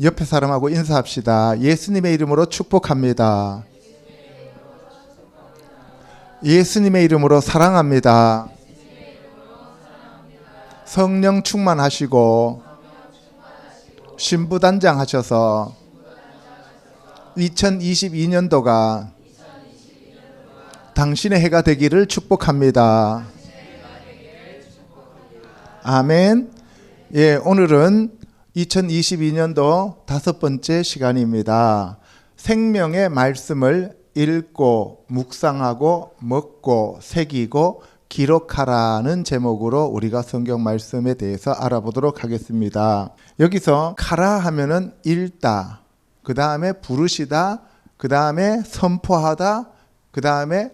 옆에 사람하고 인사합시다. 예수님의 이름으로 축복합니다. 예수님의 이름으로 사랑합니다. 성령 충만하시고 신부단장 하셔서 2022년도가 당신의 해가 되기를 축복합니다. 아멘. 예, 오늘은 2022년도 5번째 시간입니다. 생명의 말씀을 읽고 묵상하고 먹고 새기고 기록하라는 제목으로 우리가 성경 말씀에 대해서 알아보도록 하겠습니다. 여기서 카라 하면은 읽다, 그 다음에 부르시다, 그 다음에 선포하다, 그 다음에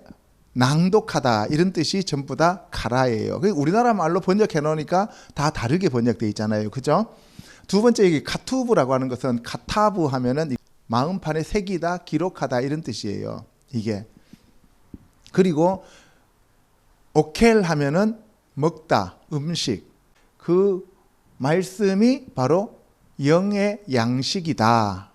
낭독하다, 이런 뜻이 전부 다 카라예요. 우리나라 말로 번역해 놓으니까 다 다르게 번역되어 있잖아요. 그죠? 두 번째 얘기 카투브라고 하는 것은 카타브 하면은 마음판에 새기다, 기록하다, 이런 뜻이에요. 이게. 그리고 오켈 하면은 먹다, 음식. 그 말씀이 바로 영의 양식이다.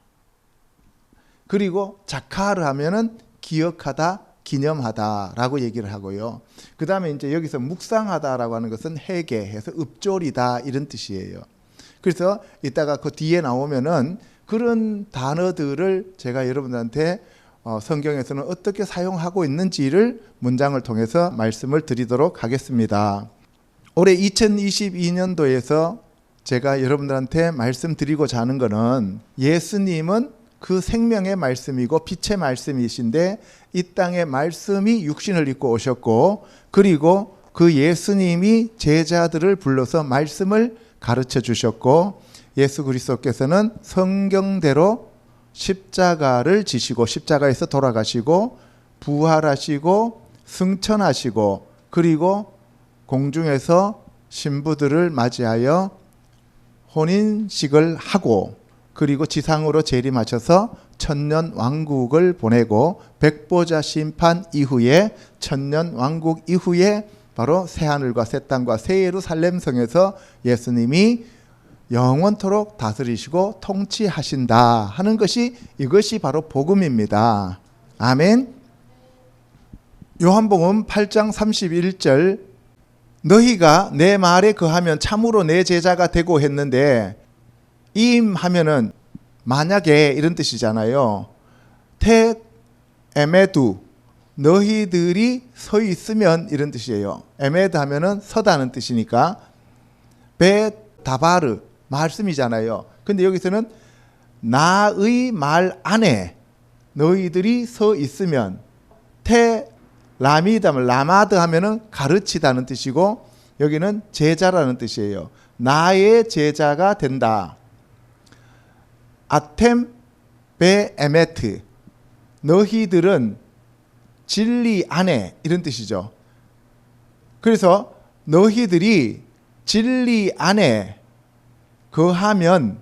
그리고 자카르 하면은 기억하다, 기념하다라고 얘기를 하고요. 그 다음에 이제 여기서 묵상하다라고 하는 것은 회개해서 읊조리다, 이런 뜻이에요. 그래서 이따가 그 뒤에 나오면은 그런 단어들을 제가 여러분들한테 성경에서는 어떻게 사용하고 있는지를 문장을 통해서 말씀을 드리도록 하겠습니다. 올해 2022년도에서 제가 여러분들한테 말씀드리고자 하는 것은 예수님은 그 생명의 말씀이고 빛의 말씀이신데 이 땅에 말씀이 육신을 입고 오셨고, 그리고 그 예수님이 제자들을 불러서 말씀을 가르쳐 주셨고, 예수 그리스도께서는 성경대로 십자가를 지시고 십자가에서 돌아가시고 부활하시고 승천하시고, 그리고 공중에서 신부들을 맞이하여 혼인식을 하고, 그리고 지상으로 재림하셔서 천년 왕국을 보내고 백보자 심판 이후에 천년 왕국 이후에 바로 새하늘과 새 땅과 새 예루살렘 성에서 예수님이 영원토록 다스리시고 통치하신다 하는 것이, 이것이 바로 복음입니다. 아멘. 요한복음 8장 31절, 너희가 내 말에 거하면 참으로 내 제자가 되고 했는데, 임 하면은 만약에 이런 뜻이잖아요. 테 에메두, 너희들이 서 있으면, 이런 뜻이에요. 에메드 하면은 서다는 뜻이니까, 베 다바르 말씀이잖아요. 근데 여기서는 나의 말 안에 너희들이 서 있으면, 테 라미드 하면 라마드 하면은 가르치다는 뜻이고, 여기는 제자라는 뜻이에요. 나의 제자가 된다. 아템 베 에메트, 너희들은 진리 안에, 이런 뜻이죠. 그래서 너희들이 진리 안에 거하면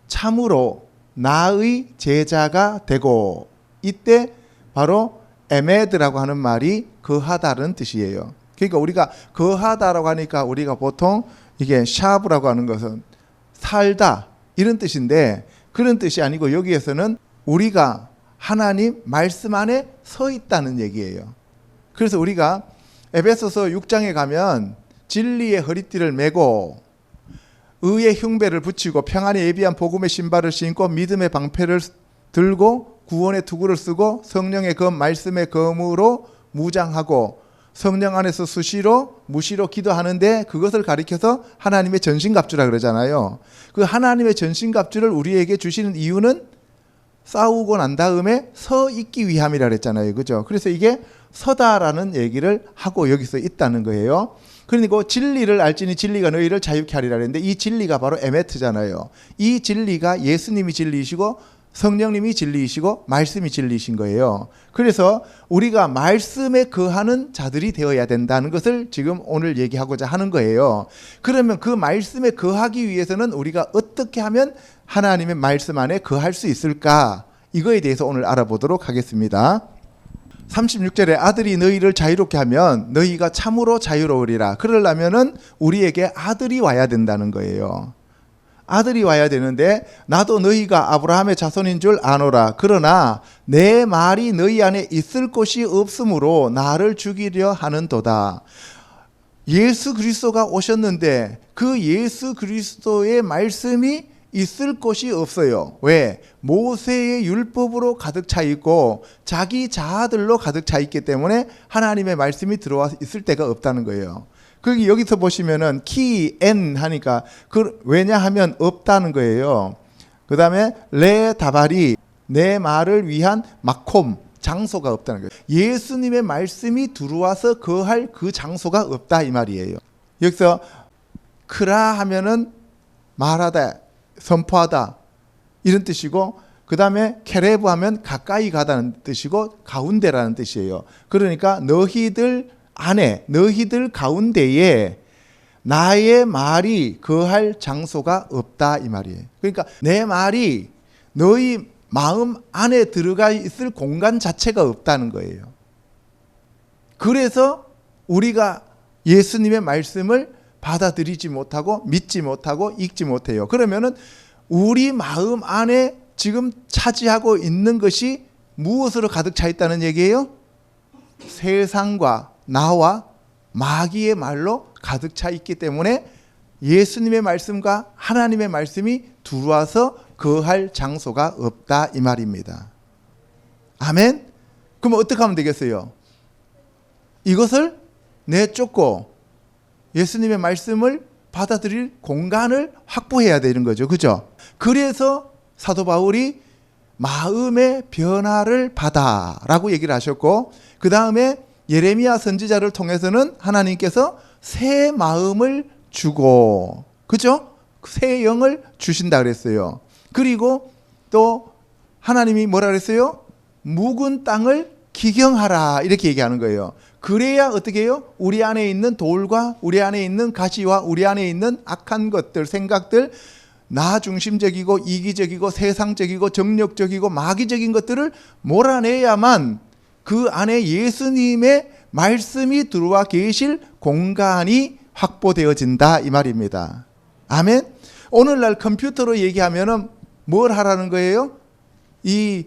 참으로 나의 제자가 되고, 이때 바로 에메드라고 하는 말이 거하다는 뜻이에요. 그러니까 우리가 거하다라고 하니까 우리가 보통 이게 샤브라고 하는 것은 살다, 이런 뜻인데 그런 뜻이 아니고, 여기에서는 우리가 하나님 말씀 안에 서 있다는 얘기예요. 그래서 우리가 에베소서 6장에 가면 진리의 허리띠를 메고 의의 흉배를 붙이고 평안에 예비한 복음의 신발을 신고 믿음의 방패를 들고 구원의 투구를 쓰고 성령의 검 말씀의 검으로 무장하고 성령 안에서 수시로 무시로 기도하는데, 그것을 가리켜서 하나님의 전신갑주라 그러잖아요. 그 하나님의 전신갑주를 우리에게 주시는 이유는 싸우고 난 다음에 서 있기 위함이라 그랬잖아요. 그죠? 그래서 이게 서다라는 얘기를 하고 여기서 있다는 거예요. 그리고 진리를 알지니 진리가 너희를 자유케 하리라 그랬는데, 이 진리가 바로 에메트잖아요. 이 진리가 예수님이 진리이시고 성령님이 진리이시고 말씀이 진리이신 거예요. 그래서 우리가 말씀에 거하는 자들이 되어야 된다는 것을 지금 오늘 얘기하고자 하는 거예요. 그러면 그 말씀에 거하기 위해서는 우리가 어떻게 하면 하나님의 말씀 안에 거할 수 있을까? 이거에 대해서 오늘 알아보도록 하겠습니다. 36절에 아들이 너희를 자유롭게 하면 너희가 참으로 자유로우리라. 그러려면은 우리에게 아들이 와야 된다는 거예요. 아들이 와야 되는데 나도 너희가 아브라함의 자손인 줄 아노라. 그러나 내 말이 너희 안에 있을 곳이 없으므로 나를 죽이려 하는도다. 예수 그리스도가 오셨는데 그 예수 그리스도의 말씀이 있을 곳이 없어요. 왜? 모세의 율법으로 가득 차 있고 자기 자아들로 가득 차 있기 때문에 하나님의 말씀이 들어와 있을 데가 없다는 거예요. 거기 여기서 보시면은 키, 엔 하니까 왜냐하면 없다는 거예요. 그 다음에 레 다발이 내 말을 위한 마콤 장소가 없다는 거예요. 예수님의 말씀이 들어와서 거할 그 장소가 없다 이 말이에요. 여기서 크라 하면은 말하다, 선포하다 이런 뜻이고, 그 다음에 케레브 하면 가까이 가다는 뜻이고 가운데라는 뜻이에요. 그러니까 너희들 안에, 너희들 가운데에 나의 말이 거할 장소가 없다 이 말이에요. 그러니까 내 말이 너희 마음 안에 들어가 있을 공간 자체가 없다는 거예요. 그래서 우리가 예수님의 말씀을 받아들이지 못하고 믿지 못하고 읽지 못해요. 그러면은 우리 마음 안에 지금 차지하고 있는 것이 무엇으로 가득 차 있다는 얘기예요? 세상과 나와 마귀의 말로 가득 차 있기 때문에 예수님의 말씀과 하나님의 말씀이 들어와서 거할 장소가 없다 이 말입니다. 아멘? 그럼 어떻게 하면 되겠어요? 이것을 내쫓고 예수님의 말씀을 받아들일 공간을 확보해야 되는 거죠. 그죠? 그래서 사도 바울이 마음의 변화를 받아라고 얘기를 하셨고, 그 다음에 예레미야 선지자를 통해서는 하나님께서 새 마음을 주고, 그죠? 새 영을 주신다 그랬어요. 그리고 또 하나님이 뭐라 그랬어요? 묵은 땅을 기경하라 이렇게 얘기하는 거예요. 그래야 어떻게 해요? 우리 안에 있는 돌과 우리 안에 있는 가시와 우리 안에 있는 악한 것들, 생각들, 나 중심적이고 이기적이고 세상적이고 정력적이고 마귀적인 것들을 몰아내야만 그 안에 예수님의 말씀이 들어와 계실 공간이 확보되어진다 이 말입니다. 아멘. 오늘날 컴퓨터로 얘기하면은 뭘 하라는 거예요? 이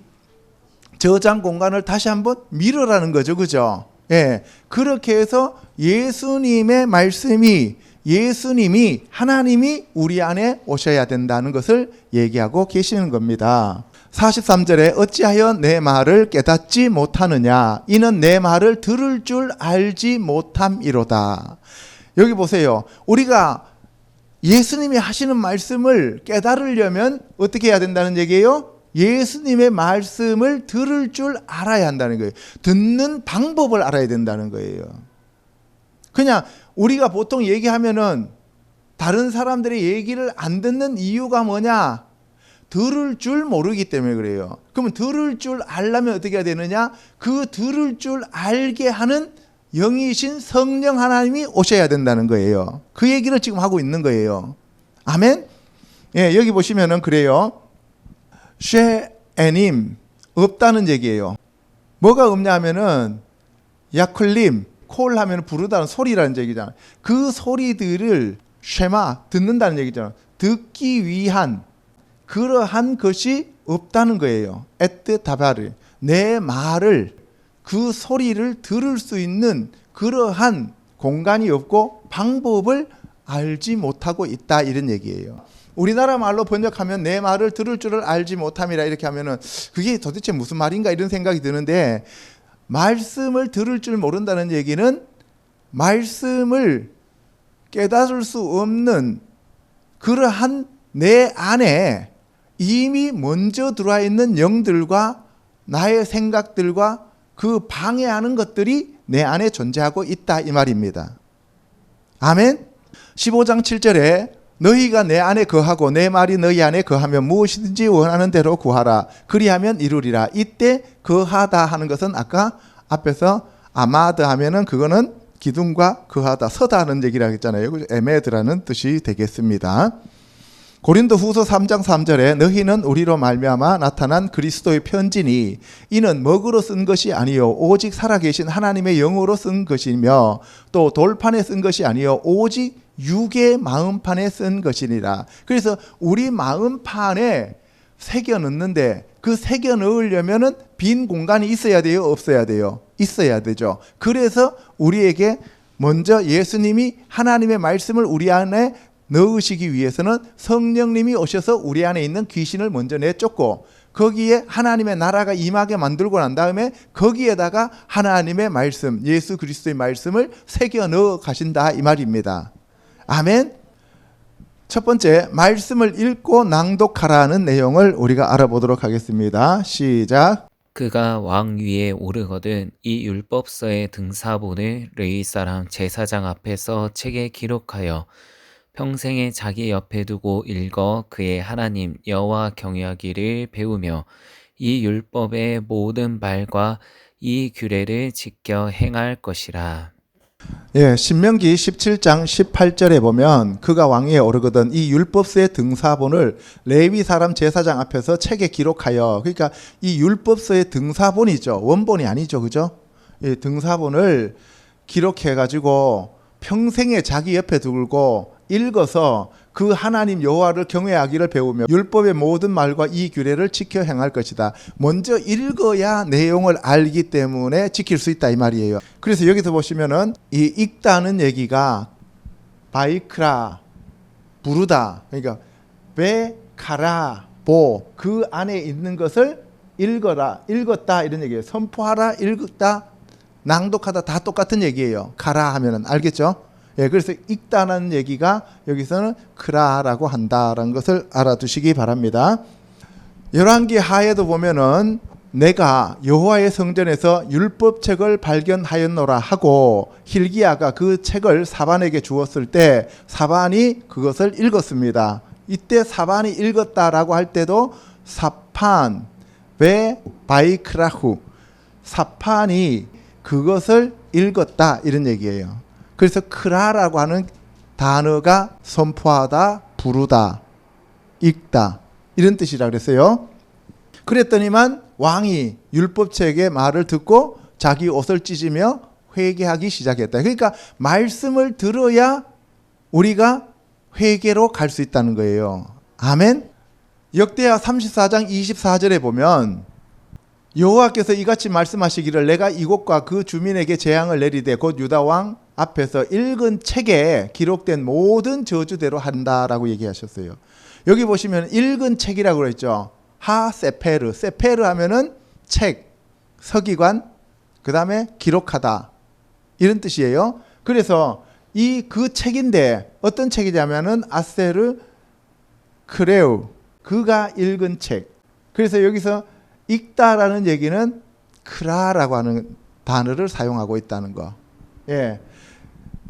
저장 공간을 다시 한번 밀으라는 거죠. 그죠? 예. 그렇게 해서 예수님의 말씀이, 예수님이, 하나님이 우리 안에 오셔야 된다는 것을 얘기하고 계시는 겁니다. 43절에 어찌하여 내 말을 깨닫지 못하느냐, 이는 내 말을 들을 줄 알지 못함이로다. 여기 보세요. 우리가 예수님이 하시는 말씀을 깨달으려면 어떻게 해야 된다는 얘기예요? 예수님의 말씀을 들을 줄 알아야 한다는 거예요. 듣는 방법을 알아야 된다는 거예요. 그냥 우리가 보통 얘기하면은 다른 사람들의 얘기를 안 듣는 이유가 뭐냐? 들을 줄 모르기 때문에 그래요. 그러면 들을 줄 알려면 어떻게 해야 되느냐? 그 들을 줄 알게 하는 영이신 성령 하나님이 오셔야 된다는 거예요. 그 얘기를 지금 하고 있는 거예요. 아멘? 예, 여기 보시면은 그래요. 쉐에님, 없다는 얘기예요. 뭐가 없냐 하면은 야클림, 콜 하면 부르다는 소리라는 얘기잖아요. 그 소리들을 쉐마, 듣는다는 얘기잖아요. 듣기 위한 그러한 것이 없다는 거예요. 에트 다바르, 내 말을, 그 소리를 들을 수 있는 그러한 공간이 없고 방법을 알지 못하고 있다 이런 얘기예요. 우리나라 말로 번역하면 내 말을 들을 줄을 알지 못함이라 이렇게 하면은 그게 도대체 무슨 말인가 이런 생각이 드는데, 말씀을 들을 줄 모른다는 얘기는 말씀을 깨달을 수 없는 그러한 내 안에 이미 먼저 들어와 있는 영들과 나의 생각들과 그 방해하는 것들이 내 안에 존재하고 있다 이 말입니다. 아멘. 15장 7절에 너희가 내 안에 거하고 내 말이 너희 안에 거하면 무엇이든지 원하는 대로 구하라. 그리하면 이루리라. 이때 거하다 하는 것은 아까 앞에서 아마드 하면은 그거는 기둥과 거하다, 서다 하는 얘기라고 했잖아요. 에메드라는 뜻이 되겠습니다. 고린도 후서 3장 3절에 너희는 우리로 말미암아 나타난 그리스도의 편지니 이는 먹으로 쓴 것이 아니요 오직 살아계신 하나님의 영으로 쓴 것이며 또 돌판에 쓴 것이 아니요 오직 육의 마음판에 쓴 것이니라. 그래서 우리 마음판에 새겨 넣는데 그 새겨 넣으려면은 빈 공간이 있어야 돼요, 없어야 돼요? 있어야 되죠. 그래서 우리에게 먼저 예수님이 하나님의 말씀을 우리 안에 넣으시기 위해서는 성령님이 오셔서 우리 안에 있는 귀신을 먼저 내쫓고 거기에 하나님의 나라가 임하게 만들고 난 다음에 거기에다가 하나님의 말씀, 예수 그리스도의 말씀을 새겨 넣어 가신다 이 말입니다. 아멘. 첫 번째, 말씀을 읽고 낭독하라는 내용을 우리가 알아보도록 하겠습니다. 시작. 그가 왕 위에 오르거든 이 율법서의 등사본을 레위 사람 제사장 앞에서 책에 기록하여 평생에 자기 옆에 두고 읽어 그의 하나님 여호와 경외하기를 배우며 이 율법의 모든 말과 이 규례를 지켜 행할 것이라. 예, 신명기 17장 18절에 보면 그가 왕위에 오르거든 이 율법서의 등사본을 레위 사람 제사장 앞에서 책에 기록하여, 그러니까 이 율법서의 등사본이죠. 원본이 아니죠. 그죠? 이 등사본을 기록해 가지고 평생에 자기 옆에 두고 읽어서 그 하나님 여호와를 경외하기를 배우며 율법의 모든 말과 이 규례를 지켜 행할 것이다. 먼저 읽어야 내용을 알기 때문에 지킬 수 있다 이 말이에요. 그래서 여기서 보시면은 이 읽다는 얘기가 바이크라 부르다, 그러니까 베카라 보, 그 안에 있는 것을 읽어라, 읽었다 이런 얘기예요. 선포하라, 읽었다, 낭독하다 다 똑같은 얘기예요. 가라 하면은 알겠죠? 예, 그래서 읽다는 얘기가 여기서는 크라라고 한다라는 것을 알아두시기 바랍니다. 열왕기 하에도 보면은 내가 여호와의 성전에서 율법책을 발견하였노라 하고 hil기야가 그 책을 사반에게 주었을 때 사반이 그것을 읽었습니다. 이때 사반이 읽었다라고 할 때도 사판 베 바이크라후, 사판이 그것을 읽었다 이런 얘기예요. 그래서 크라라고 하는 단어가 선포하다, 부르다, 읽다 이런 뜻이라 그랬어요. 그랬더니만 왕이 율법책의 말을 듣고 자기 옷을 찢으며 회개하기 시작했다. 그러니까 말씀을 들어야 우리가 회개로 갈 수 있다는 거예요. 아멘. 역대하 34장 24절에 보면 여호와께서 이같이 말씀하시기를 내가 이곳과 그 주민에게 재앙을 내리되 곧 유다 왕 앞에서 읽은 책에 기록된 모든 저주대로 한다라고 얘기하셨어요. 여기 보시면 읽은 책이라고 그랬죠. 하세페르, 세페르 하면은 책, 서기관, 그 다음에 기록하다 이런 뜻이에요. 그래서 이 그 책인데 어떤 책이냐면은 아세르 크레우, 그가 읽은 책. 그래서 여기서 읽다라는 얘기는 크라라고 하는 단어를 사용하고 있다는 거. 예.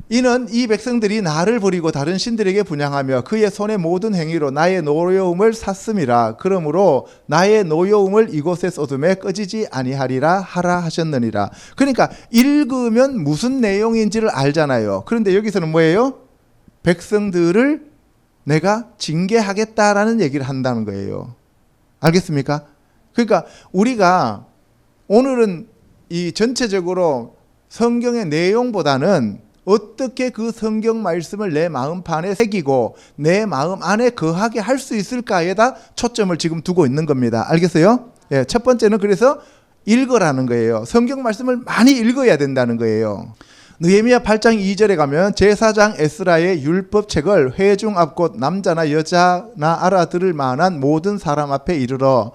이는 이 백성들이 나를 버리고 다른 신들에게 분향하며 그의 손의 모든 행위로 나의 노여움을 샀음이라. 그러므로 나의 노여움을 이곳에 쏟음에 꺼지지 아니하리라 하라 하셨느니라. 그러니까 읽으면 무슨 내용인지를 알잖아요. 그런데 여기서는 뭐예요? 백성들을 내가 징계하겠다라는 얘기를 한다는 거예요. 알겠습니까? 그러니까 우리가 오늘은 이 전체적으로 성경의 내용보다는 어떻게 그 성경 말씀을 내 마음판에 새기고 내 마음 안에 거하게 할 수 있을까에다 초점을 지금 두고 있는 겁니다. 알겠어요? 예, 첫 번째는 그래서 읽으라는 거예요. 성경 말씀을 많이 읽어야 된다는 거예요. 느헤미야 8장 2절에 가면 제사장 에스라의 율법책을 회중 앞 곧 남자나 여자나 알아들을 만한 모든 사람 앞에 이르러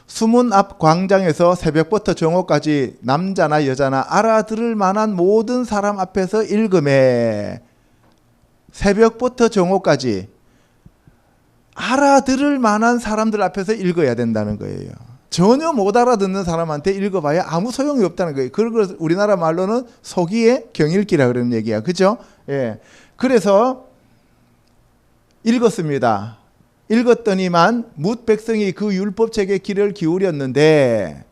수문 앞 광장에서 새벽부터 정오까지 남자나 여자나 알아들을 만한 모든 사람 앞에서 읽음에, 새벽부터 정오까지 알아들을 만한 사람들 앞에서 읽어야 된다는 거예요. 전혀 못 알아듣는 사람한테 읽어봐야 아무 소용이 없다는 거예요. 그걸 우리나라 말로는 소기의 경읽기라 그러는 얘기야. 그죠? 예. 그래서 읽었습니다. 읽었더니만 뭇 백성이 그 율법책에 귀를 기울였는데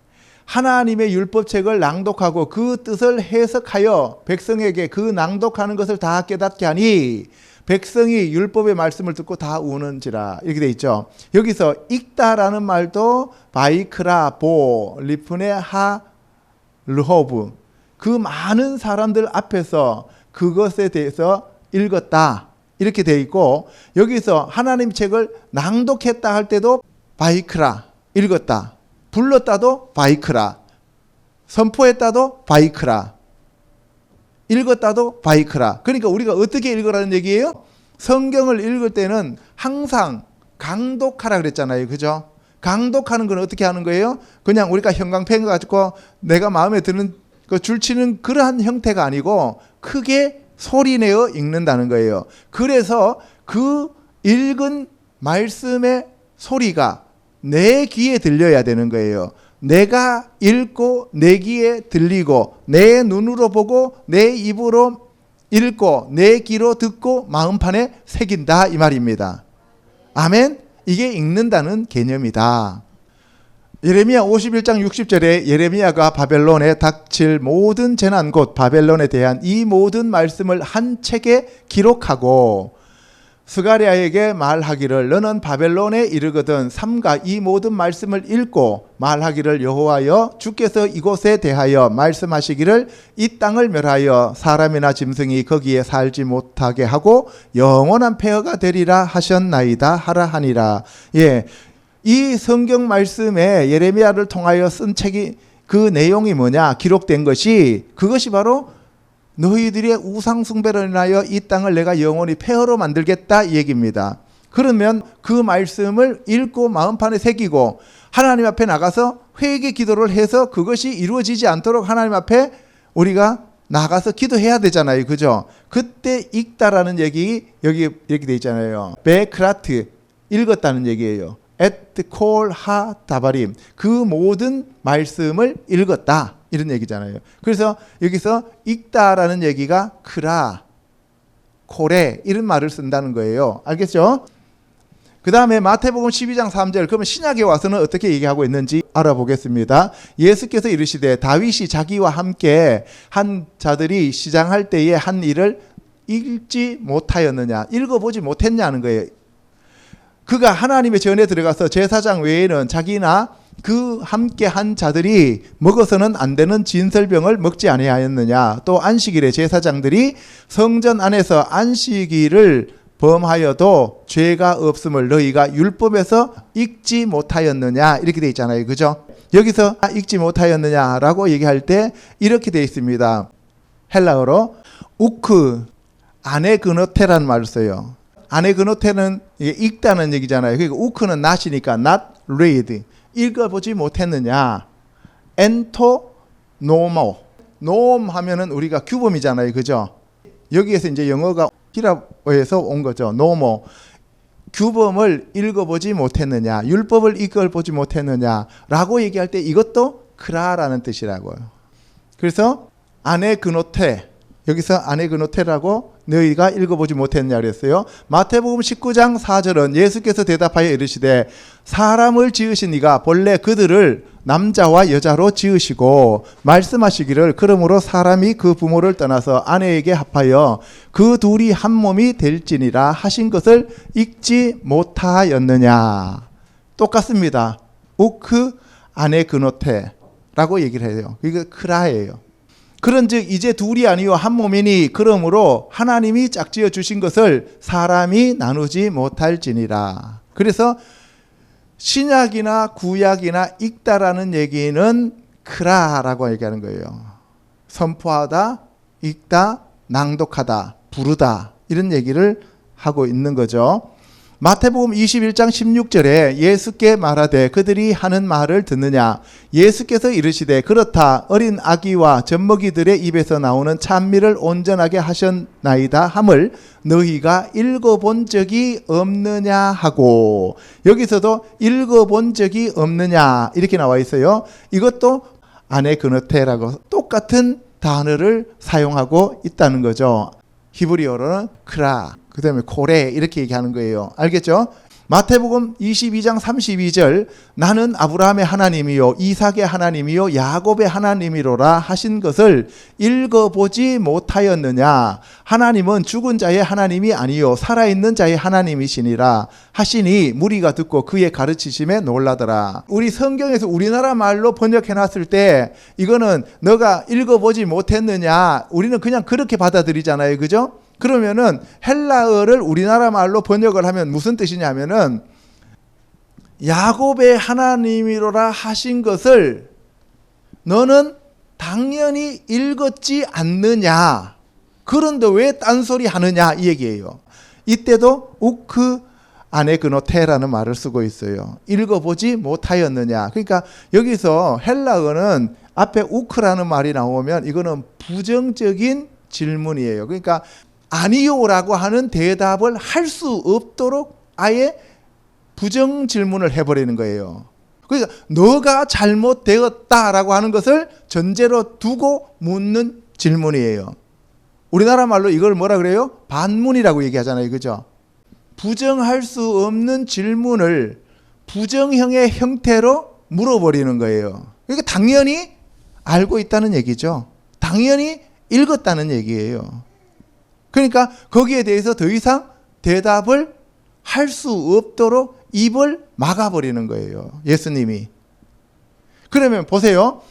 하나님의 율법책을 낭독하고 그 뜻을 해석하여 백성에게 그 낭독하는 것을 다 깨닫게 하니 백성이 율법의 말씀을 듣고 다 우는지라 이렇게 돼 있죠. 여기서 읽다라는 말도 바이크라 보 리프네 하 르호브, 그 많은 사람들 앞에서 그것에 대해서 읽었다, 이렇게 돼 있고, 여기서 하나님 책을 낭독했다 할 때도 바이크라, 읽었다. 불렀다도 바이크라. 선포했다도 바이크라. 읽었다도 바이크라. 그러니까 우리가 어떻게 읽으라는 얘기예요? 성경을 읽을 때는 항상 강독하라 그랬잖아요. 그죠? 강독하는 건 어떻게 하는 거예요? 그냥 우리가 형광펜 가지고 내가 마음에 드는 거 줄치는 그러한 형태가 아니고 크게 소리내어 읽는다는 거예요. 그래서 그 읽은 말씀의 소리가 내 귀에 들려야 되는 거예요. 내가 읽고 내 귀에 들리고 내 눈으로 보고 내 입으로 읽고 내 귀로 듣고 마음판에 새긴다 이 말입니다. 아멘. 이게 읽는다는 개념이다. 예레미야 51장 60절에 예레미야가 바벨론에 닥칠 모든 재난 곧 바벨론에 대한 이 모든 말씀을 한 책에 기록하고 스가랴에게 말하기를 너는 바벨론에 이르거든 삼가 이 모든 말씀을 읽고 말하기를 여호와여 주께서 이곳에 대하여 말씀하시기를 이 땅을 멸하여 사람이나 짐승이 거기에 살지 못하게 하고 영원한 폐허가 되리라 하셨나이다 하라 하니라. 예, 이 성경 말씀에 예레미야를 통하여 쓴 책이 그 내용이 뭐냐 기록된 것이 그것이 바로 너희들의 우상 숭배로 인하여 이 땅을 내가 영원히 폐허로 만들겠다 이 얘기입니다. 그러면 그 말씀을 읽고 마음판에 새기고 하나님 앞에 나가서 회개 기도를 해서 그것이 이루어지지 않도록 하나님 앞에 우리가 나가서 기도해야 되잖아요. 그죠? 그때 읽다라는 얘기 여기 이렇게 돼 있잖아요. 베크라트 읽었다는 얘기예요. et 콜 하 다바림 그 모든 말씀을 읽었다 이런 얘기잖아요. 그래서 여기서 읽다라는 얘기가 크라, 코레 이런 말을 쓴다는 거예요. 알겠죠? 그 다음에 마태복음 12장 3절 그러면 신약에 와서는 어떻게 얘기하고 있는지 알아보겠습니다. 예수께서 이르시되 다윗이 자기와 함께 한 자들이 시장할 때에 한 일을 읽지 못하였느냐 읽어보지 못했냐는 거예요. 그가 하나님의 전에 들어가서 제사장 외에는 자기나 그 함께 한 자들이 먹어서는 안 되는 진설병을 먹지 아니하였느냐. 또 안식일에 제사장들이 성전 안에서 안식일을 범하여도 죄가 없음을 너희가 율법에서 읽지 못하였느냐. 이렇게 돼 있잖아요. 그죠? 여기서 읽지 못하였느냐라고 얘기할 때 이렇게 돼 있습니다. 헬라어로 우크 아네그노테라는 말을 써요. 아네그노테는 읽다는 얘기잖아요. 그러니까 우크는 not이니까 not read. 읽어보지 못했느냐. 엔토 노모. 노음 하면은 우리가 규범이잖아요. 그죠? 여기에서 이제 영어가 히라어에서 온 거죠. 노모. 규범을 읽어보지 못했느냐. 율법을 읽어보지 못했느냐. 라고 얘기할 때 이것도 크라라는 뜻이라고요. 그래서 아네그노테. 여기서 아네그노테라고 너희가 읽어보지 못했냐 그랬어요. 마태복음 19장 4절은 예수께서 대답하여 이르시되 사람을 지으신 이가 본래 그들을 남자와 여자로 지으시고 말씀하시기를 그러므로 사람이 그 부모를 떠나서 아내에게 합하여 그 둘이 한 몸이 될지니라 하신 것을 읽지 못하였느냐. 똑같습니다. 우크 아네그노테라고 얘기를 해요. 이게 크라예요. 그런즉 이제 둘이 아니요 한 몸이니 그러므로 하나님이 짝지어 주신 것을 사람이 나누지 못할지니라. 그래서 신약이나 구약이나 읽다라는 얘기는 크라라고 얘기하는 거예요. 선포하다, 읽다, 낭독하다, 부르다 이런 얘기를 하고 있는 거죠. 마태복음 21장 16절에 예수께 말하되 그들이 하는 말을 듣느냐. 예수께서 이르시되 그렇다 어린 아기와 젖먹이들의 입에서 나오는 찬미를 온전하게 하셨나이다 함을 너희가 읽어본 적이 없느냐 하고 여기서도 읽어본 적이 없느냐 이렇게 나와 있어요. 이것도 아네그노테라고 똑같은 단어를 사용하고 있다는 거죠. 히브리어로는 크라 그 다음에 코레 이렇게 얘기하는 거예요. 알겠죠? 마태복음 22장 32절 나는 아브라함의 하나님이요 이삭의 하나님이요 야곱의 하나님이로라 하신 것을 읽어보지 못하였느냐. 하나님은 죽은 자의 하나님이 아니요 살아있는 자의 하나님이시니라 하시니 무리가 듣고 그의 가르치심에 놀라더라. 우리 성경에서 우리나라 말로 번역해놨을 때 이거는 너가 읽어보지 못했느냐 우리는 그냥 그렇게 받아들이잖아요. 그죠? 그러면은 헬라어를 우리나라 말로 번역을 하면 무슨 뜻이냐면은 야곱의 하나님이로라 하신 것을 너는 당연히 읽었지 않느냐. 그런데 왜 딴소리 하느냐 이 얘기예요. 이때도 우크 아네그노테라는 말을 쓰고 있어요. 읽어보지 못하였느냐. 그러니까 여기서 헬라어는 앞에 우크라는 말이 나오면 이거는 부정적인 질문이에요. 그러니까 아니요라고 하는 대답을 할 수 없도록 아예 부정 질문을 해버리는 거예요. 그러니까 너가 잘못되었다라고 하는 것을 전제로 두고 묻는 질문이에요. 우리나라 말로 이걸 뭐라 그래요? 반문이라고 얘기하잖아요. 그죠? 부정할 수 없는 질문을 부정형의 형태로 물어버리는 거예요. 그러니까 당연히 알고 있다는 얘기죠. 당연히 읽었다는 얘기예요. 그러니까 거기에 대해서 더 이상 대답을 할 수 없도록 입을 막아버리는 거예요. 예수님이. 그러면 보세요.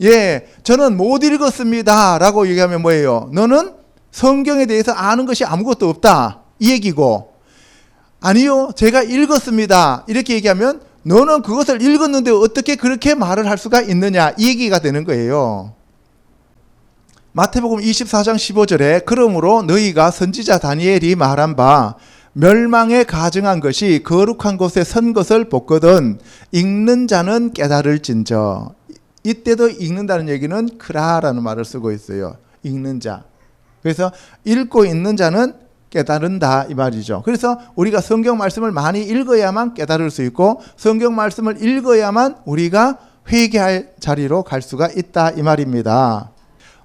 예, 저는 못 읽었습니다 라고 얘기하면 뭐예요? 너는 성경에 대해서 아는 것이 아무것도 없다 이 얘기고, 아니요 제가 읽었습니다 이렇게 얘기하면 너는 그것을 읽었는데 어떻게 그렇게 말을 할 수가 있느냐 이 얘기가 되는 거예요. 마태복음 24장 15절에 그러므로 너희가 선지자 다니엘이 말한 바 멸망에 가증한 것이 거룩한 곳에 선 것을 보거든 읽는 자는 깨달을진저. 이때도 읽는다는 얘기는 크라라는 말을 쓰고 있어요. 읽는 자. 그래서 읽고 있는 자는 깨달은다 이 말이죠. 그래서 우리가 성경 말씀을 많이 읽어야만 깨달을 수 있고 성경 말씀을 읽어야만 우리가 회개할 자리로 갈 수가 있다 이 말입니다.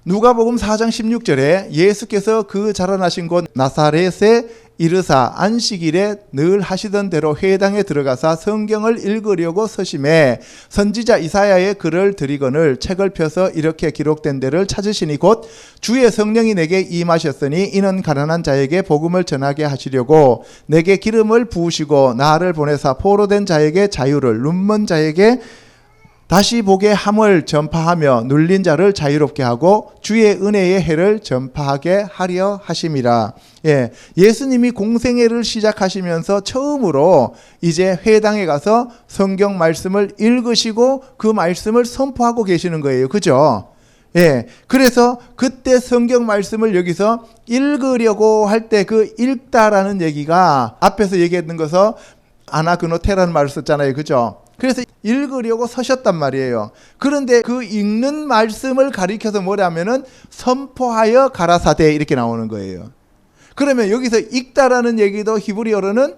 누가복음 4장 16절에 예수께서 그 자라나신 곳 나사렛에 이르사 안식일에 늘 하시던 대로 회당에 들어가사 성경을 읽으려고 서심해 선지자 이사야의 글을 드리거늘 책을 펴서 이렇게 기록된 데를 찾으시니 곧 주의 성령이 내게 임하셨으니 이는 가난한 자에게 복음을 전하게 하시려고 내게 기름을 부으시고 나를 보내사 포로된 자에게 자유를, 눈먼 자에게 다시 보게 함을 전파하며 눌린 자를 자유롭게 하고 주의 은혜의 해를 전파하게 하려 하심이라. 예, 예수님이 공생애를 시작하시면서 처음으로 이제 회당에 가서 성경 말씀을 읽으시고 그 말씀을 선포하고 계시는 거예요. 그죠? 예, 그래서 그때 성경 말씀을 여기서 읽으려고 할 때 그 읽다라는 얘기가 앞에서 얘기했던 것은 아나그노테라는 말을 썼잖아요. 그죠? 그래서 읽으려고 서셨단 말이에요. 그런데 그 읽는 말씀을 가리켜서 뭐냐면은 선포하여 가라사대 이렇게 나오는 거예요. 그러면 여기서 읽다라는 얘기도 히브리어로는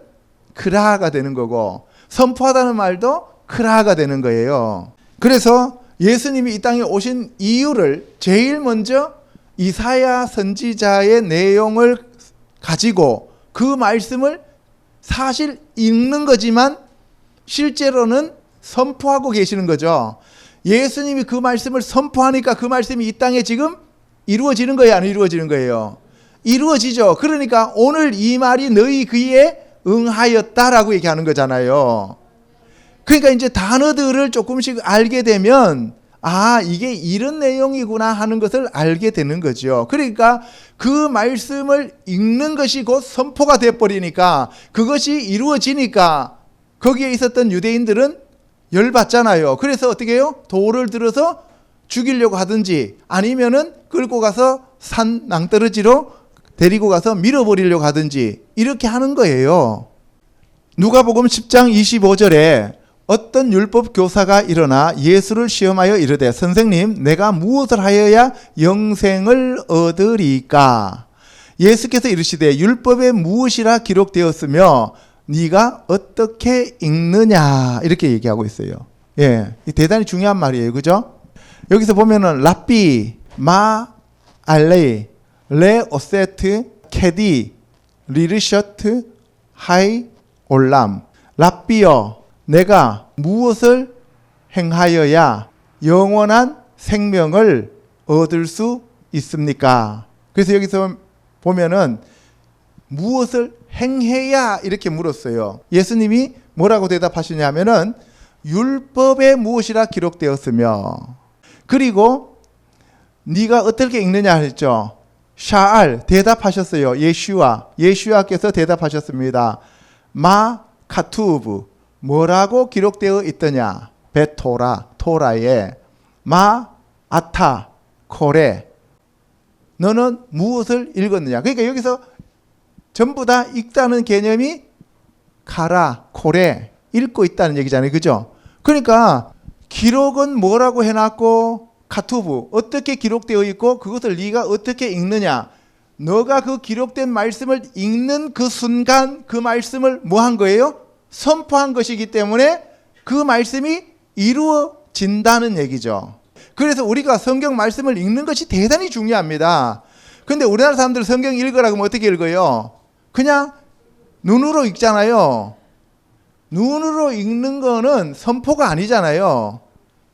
크라가 되는 거고 선포하다는 말도 크라가 되는 거예요. 그래서 예수님이 이 땅에 오신 이유를 제일 먼저 이사야 선지자의 내용을 가지고 그 말씀을 사실 읽는 거지만 실제로는 선포하고 계시는 거죠. 예수님이 그 말씀을 선포하니까 그 말씀이 이 땅에 지금 이루어지는 거예요? 안 이루어지는 거예요? 이루어지죠. 그러니까 오늘 이 말이 너희 귀에 응하였다라고 얘기하는 거잖아요. 그러니까 이제 단어들을 조금씩 알게 되면 아, 이게 이런 내용이구나 하는 것을 알게 되는 거죠. 그러니까 그 말씀을 읽는 것이 곧 선포가 돼버리니까 그것이 이루어지니까 거기에 있었던 유대인들은 열받잖아요. 그래서 어떻게 해요? 돌을 들어서 죽이려고 하든지 아니면은 끌고 가서 산 낭떠러지로 데리고 가서 밀어버리려고 하든지 이렇게 하는 거예요. 누가복음 10장 25절에 어떤 율법 교사가 일어나 예수를 시험하여 이르되 선생님 내가 무엇을 하여야 영생을 얻으리까? 예수께서 이르시되 율법에 무엇이라 기록되었으며 네가 어떻게 읽느냐 이렇게 얘기하고 있어요. 예, 대단히 중요한 말이에요. 그죠? 여기서 보면은 랍비, 마, 알레이, 레, 오세트, 케디, 리르셔트, 하이, 올람. 랍비여 내가 무엇을 행하여야 영원한 생명을 얻을 수 있습니까? 그래서 여기서 보면은 무엇을 행해야 이렇게 물었어요. 예수님이 뭐라고 대답하시냐면은 율법에 무엇이라 기록되었으며 그리고 네가 어떻게 읽느냐 했죠. 샤알 대답하셨어요. 예슈아께서 대답하셨습니다. 마 카투브 뭐라고 기록되어 있더냐? 토라에 마 아타 코레 너는 무엇을 읽었느냐? 그러니까 여기서 전부 다 읽다는 개념이 카라 코레 읽고 있다는 얘기잖아요. 그죠? 그러니까 기록은 뭐라고 해놨고 카투브 어떻게 기록되어 있고 그것을 네가 어떻게 읽느냐? 너가 그 기록된 말씀을 읽는 그 순간 그 말씀을 뭐 한 거예요? 선포한 것이기 때문에 그 말씀이 이루어진다는 얘기죠. 그래서 우리가 성경 말씀을 읽는 것이 대단히 중요합니다. 근데 우리나라 사람들 성경 읽으라고 하면 어떻게 읽어요? 그냥 눈으로 읽잖아요. 눈으로 읽는 거는 선포가 아니잖아요.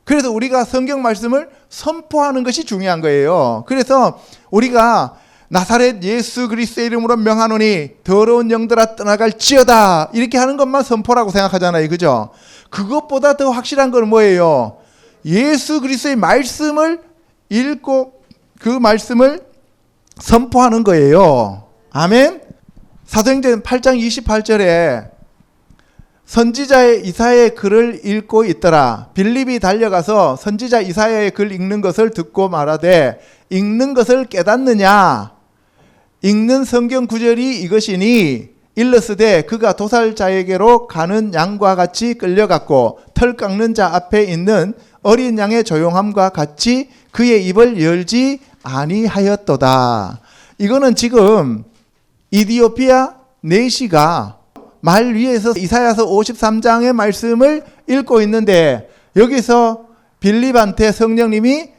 그래서 우리가 성경 말씀을 선포하는 것이 중요한 거예요. 그래서 우리가 나사렛 예수 그리스도의 이름으로 명하노니 더러운 영들아 떠나갈지어다 이렇게 하는 것만 선포라고 생각하잖아요. 그죠? 그것보다 더 확실한 건 뭐예요? 예수 그리스도의 말씀을 읽고 그 말씀을 선포하는 거예요. 아멘. 사도행전 8장 28절에 선지자의 이사야의 글을 읽고 있더라. 빌립이 달려가서 선지자 이사야의 글 읽는 것을 듣고 말하되 읽는 것을 깨닫느냐? 읽는 성경 구절이 이것이니 일러스되 그가 도살자에게로 가는 양과 같이 끌려갔고 털 깎는 자 앞에 있는 어린 양의 조용함과 같이 그의 입을 열지 아니하였도다. 이거는 지금 이디오피아 내시가 말 위에서 이사야서 53장의 말씀을 읽고 있는데 여기서 빌립한테 성령님이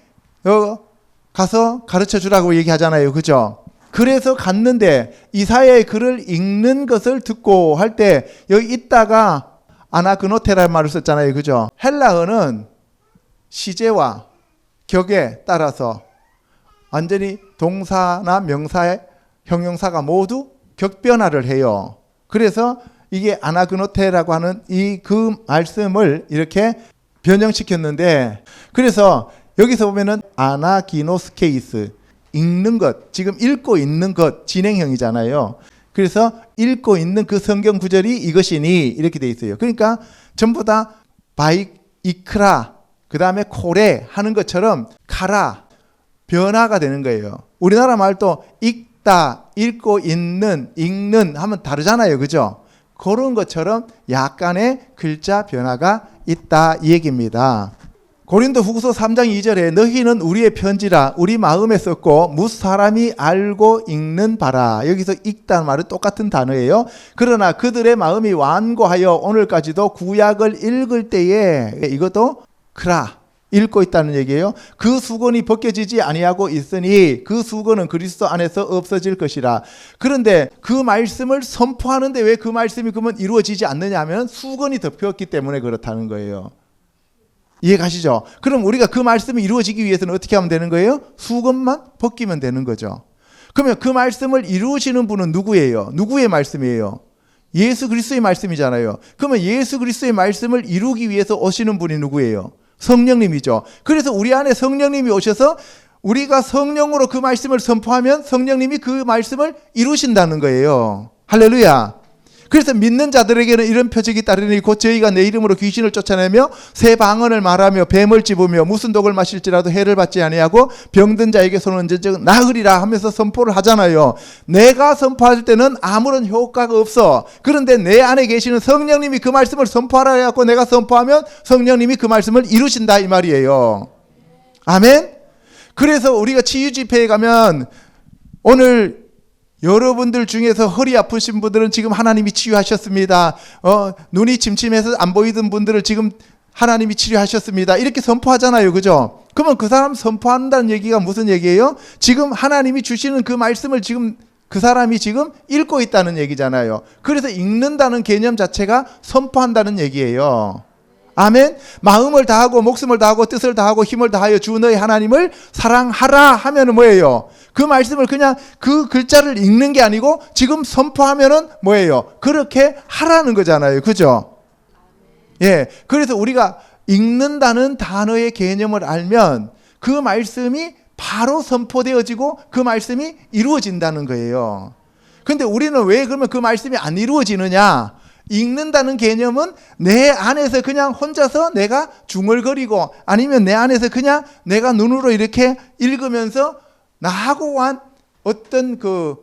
가서 가르쳐 주라고 얘기하잖아요. 그죠? 그래서 갔는데 이사야의 글을 읽는 것을 듣고 할 때 여기 있다가 아나그노테라는 말을 썼잖아요. 그죠? 헬라어는 시제와 격에 따라서 완전히 동사나 명사의 형용사가 모두 격변화를 해요. 그래서 이게 아나그노테라고 하는 이 그 말씀을 이렇게 변형시켰는데 그래서 여기서 보면은 아나기노스케이스 읽는 것, 지금 읽고 있는 것 진행형이잖아요. 그래서 읽고 있는 그 성경 구절이 이것이니 이렇게 돼 있어요. 그러니까 전부 다 이크라 그 다음에 코레 하는 것처럼 카라 변화가 되는 거예요. 우리나라 말도 읽다, 읽고 있는, 읽는 하면 다르잖아요. 그죠? 그런 것처럼 약간의 글자 변화가 있다 이 얘기입니다. 고린도 후서 3장 2절에 너희는 우리의 편지라 우리 마음에 썼고 무슨 사람이 알고 읽는 바라. 여기서 읽다는 말은 똑같은 단어예요. 그러나 그들의 마음이 완고하여 오늘까지도 구약을 읽을 때에 이것도 크라 읽고 있다는 얘기예요. 그 수건이 벗겨지지 아니하고 있으니 그 수건은 그리스도 안에서 없어질 것이라. 그런데 그 말씀을 선포하는데 왜 그 말씀이 그러면 이루어지지 않느냐 하면 수건이 덮였기 때문에 그렇다는 거예요. 이해가시죠? 그럼 우리가 그 말씀이 이루어지기 위해서는 어떻게 하면 되는 거예요? 수건만 벗기면 되는 거죠. 그러면 그 말씀을 이루시는 분은 누구예요? 누구의 말씀이에요? 예수 그리스도의 말씀이잖아요. 그러면 예수 그리스도의 말씀을 이루기 위해서 오시는 분이 누구예요? 성령님이죠. 그래서 우리 안에 성령님이 오셔서 우리가 성령으로 그 말씀을 선포하면 성령님이 그 말씀을 이루신다는 거예요. 할렐루야. 그래서 믿는 자들에게는 이런 표적이 따르니 곧 저희가 내 이름으로 귀신을 쫓아내며 새 방언을 말하며 뱀을 찝으며 무슨 독을 마실지라도 해를 받지 아니하고 병든 자에게 손을 얹은 나으리라 하면서 선포를 하잖아요. 내가 선포할 때는 아무런 효과가 없어. 그런데 내 안에 계시는 성령님이 그 말씀을 선포하라 해갖고 내가 선포하면 성령님이 그 말씀을 이루신다 이 말이에요. 아멘. 그래서 우리가 치유 집회에 가면 오늘 여러분들 중에서 허리 아프신 분들은 지금 하나님이 치유하셨습니다. 눈이 침침해서 안 보이던 분들을 지금 하나님이 치료하셨습니다. 이렇게 선포하잖아요. 그죠? 그러면 그 사람 선포한다는 얘기가 무슨 얘기예요? 지금 하나님이 주시는 그 말씀을 지금 그 사람이 지금 읽고 있다는 얘기잖아요. 그래서 읽는다는 개념 자체가 선포한다는 얘기예요. 아멘. 마음을 다하고 목숨을 다하고 뜻을 다하고 힘을 다하여 주 너의 하나님을 사랑하라 하면은 뭐예요? 그 말씀을 그냥 그 글자를 읽는 게 아니고 지금 선포하면은 뭐예요? 그렇게 하라는 거잖아요. 그죠? 예. 그래서 우리가 읽는다는 단어의 개념을 알면 그 말씀이 바로 선포되어지고 그 말씀이 이루어진다는 거예요. 근데 우리는 왜 그러면 그 말씀이 안 이루어지느냐? 읽는다는 개념은 내 안에서 그냥 혼자서 내가 중얼거리고 아니면 내 안에서 그냥 내가 눈으로 이렇게 읽으면서 나하고 한 어떤 그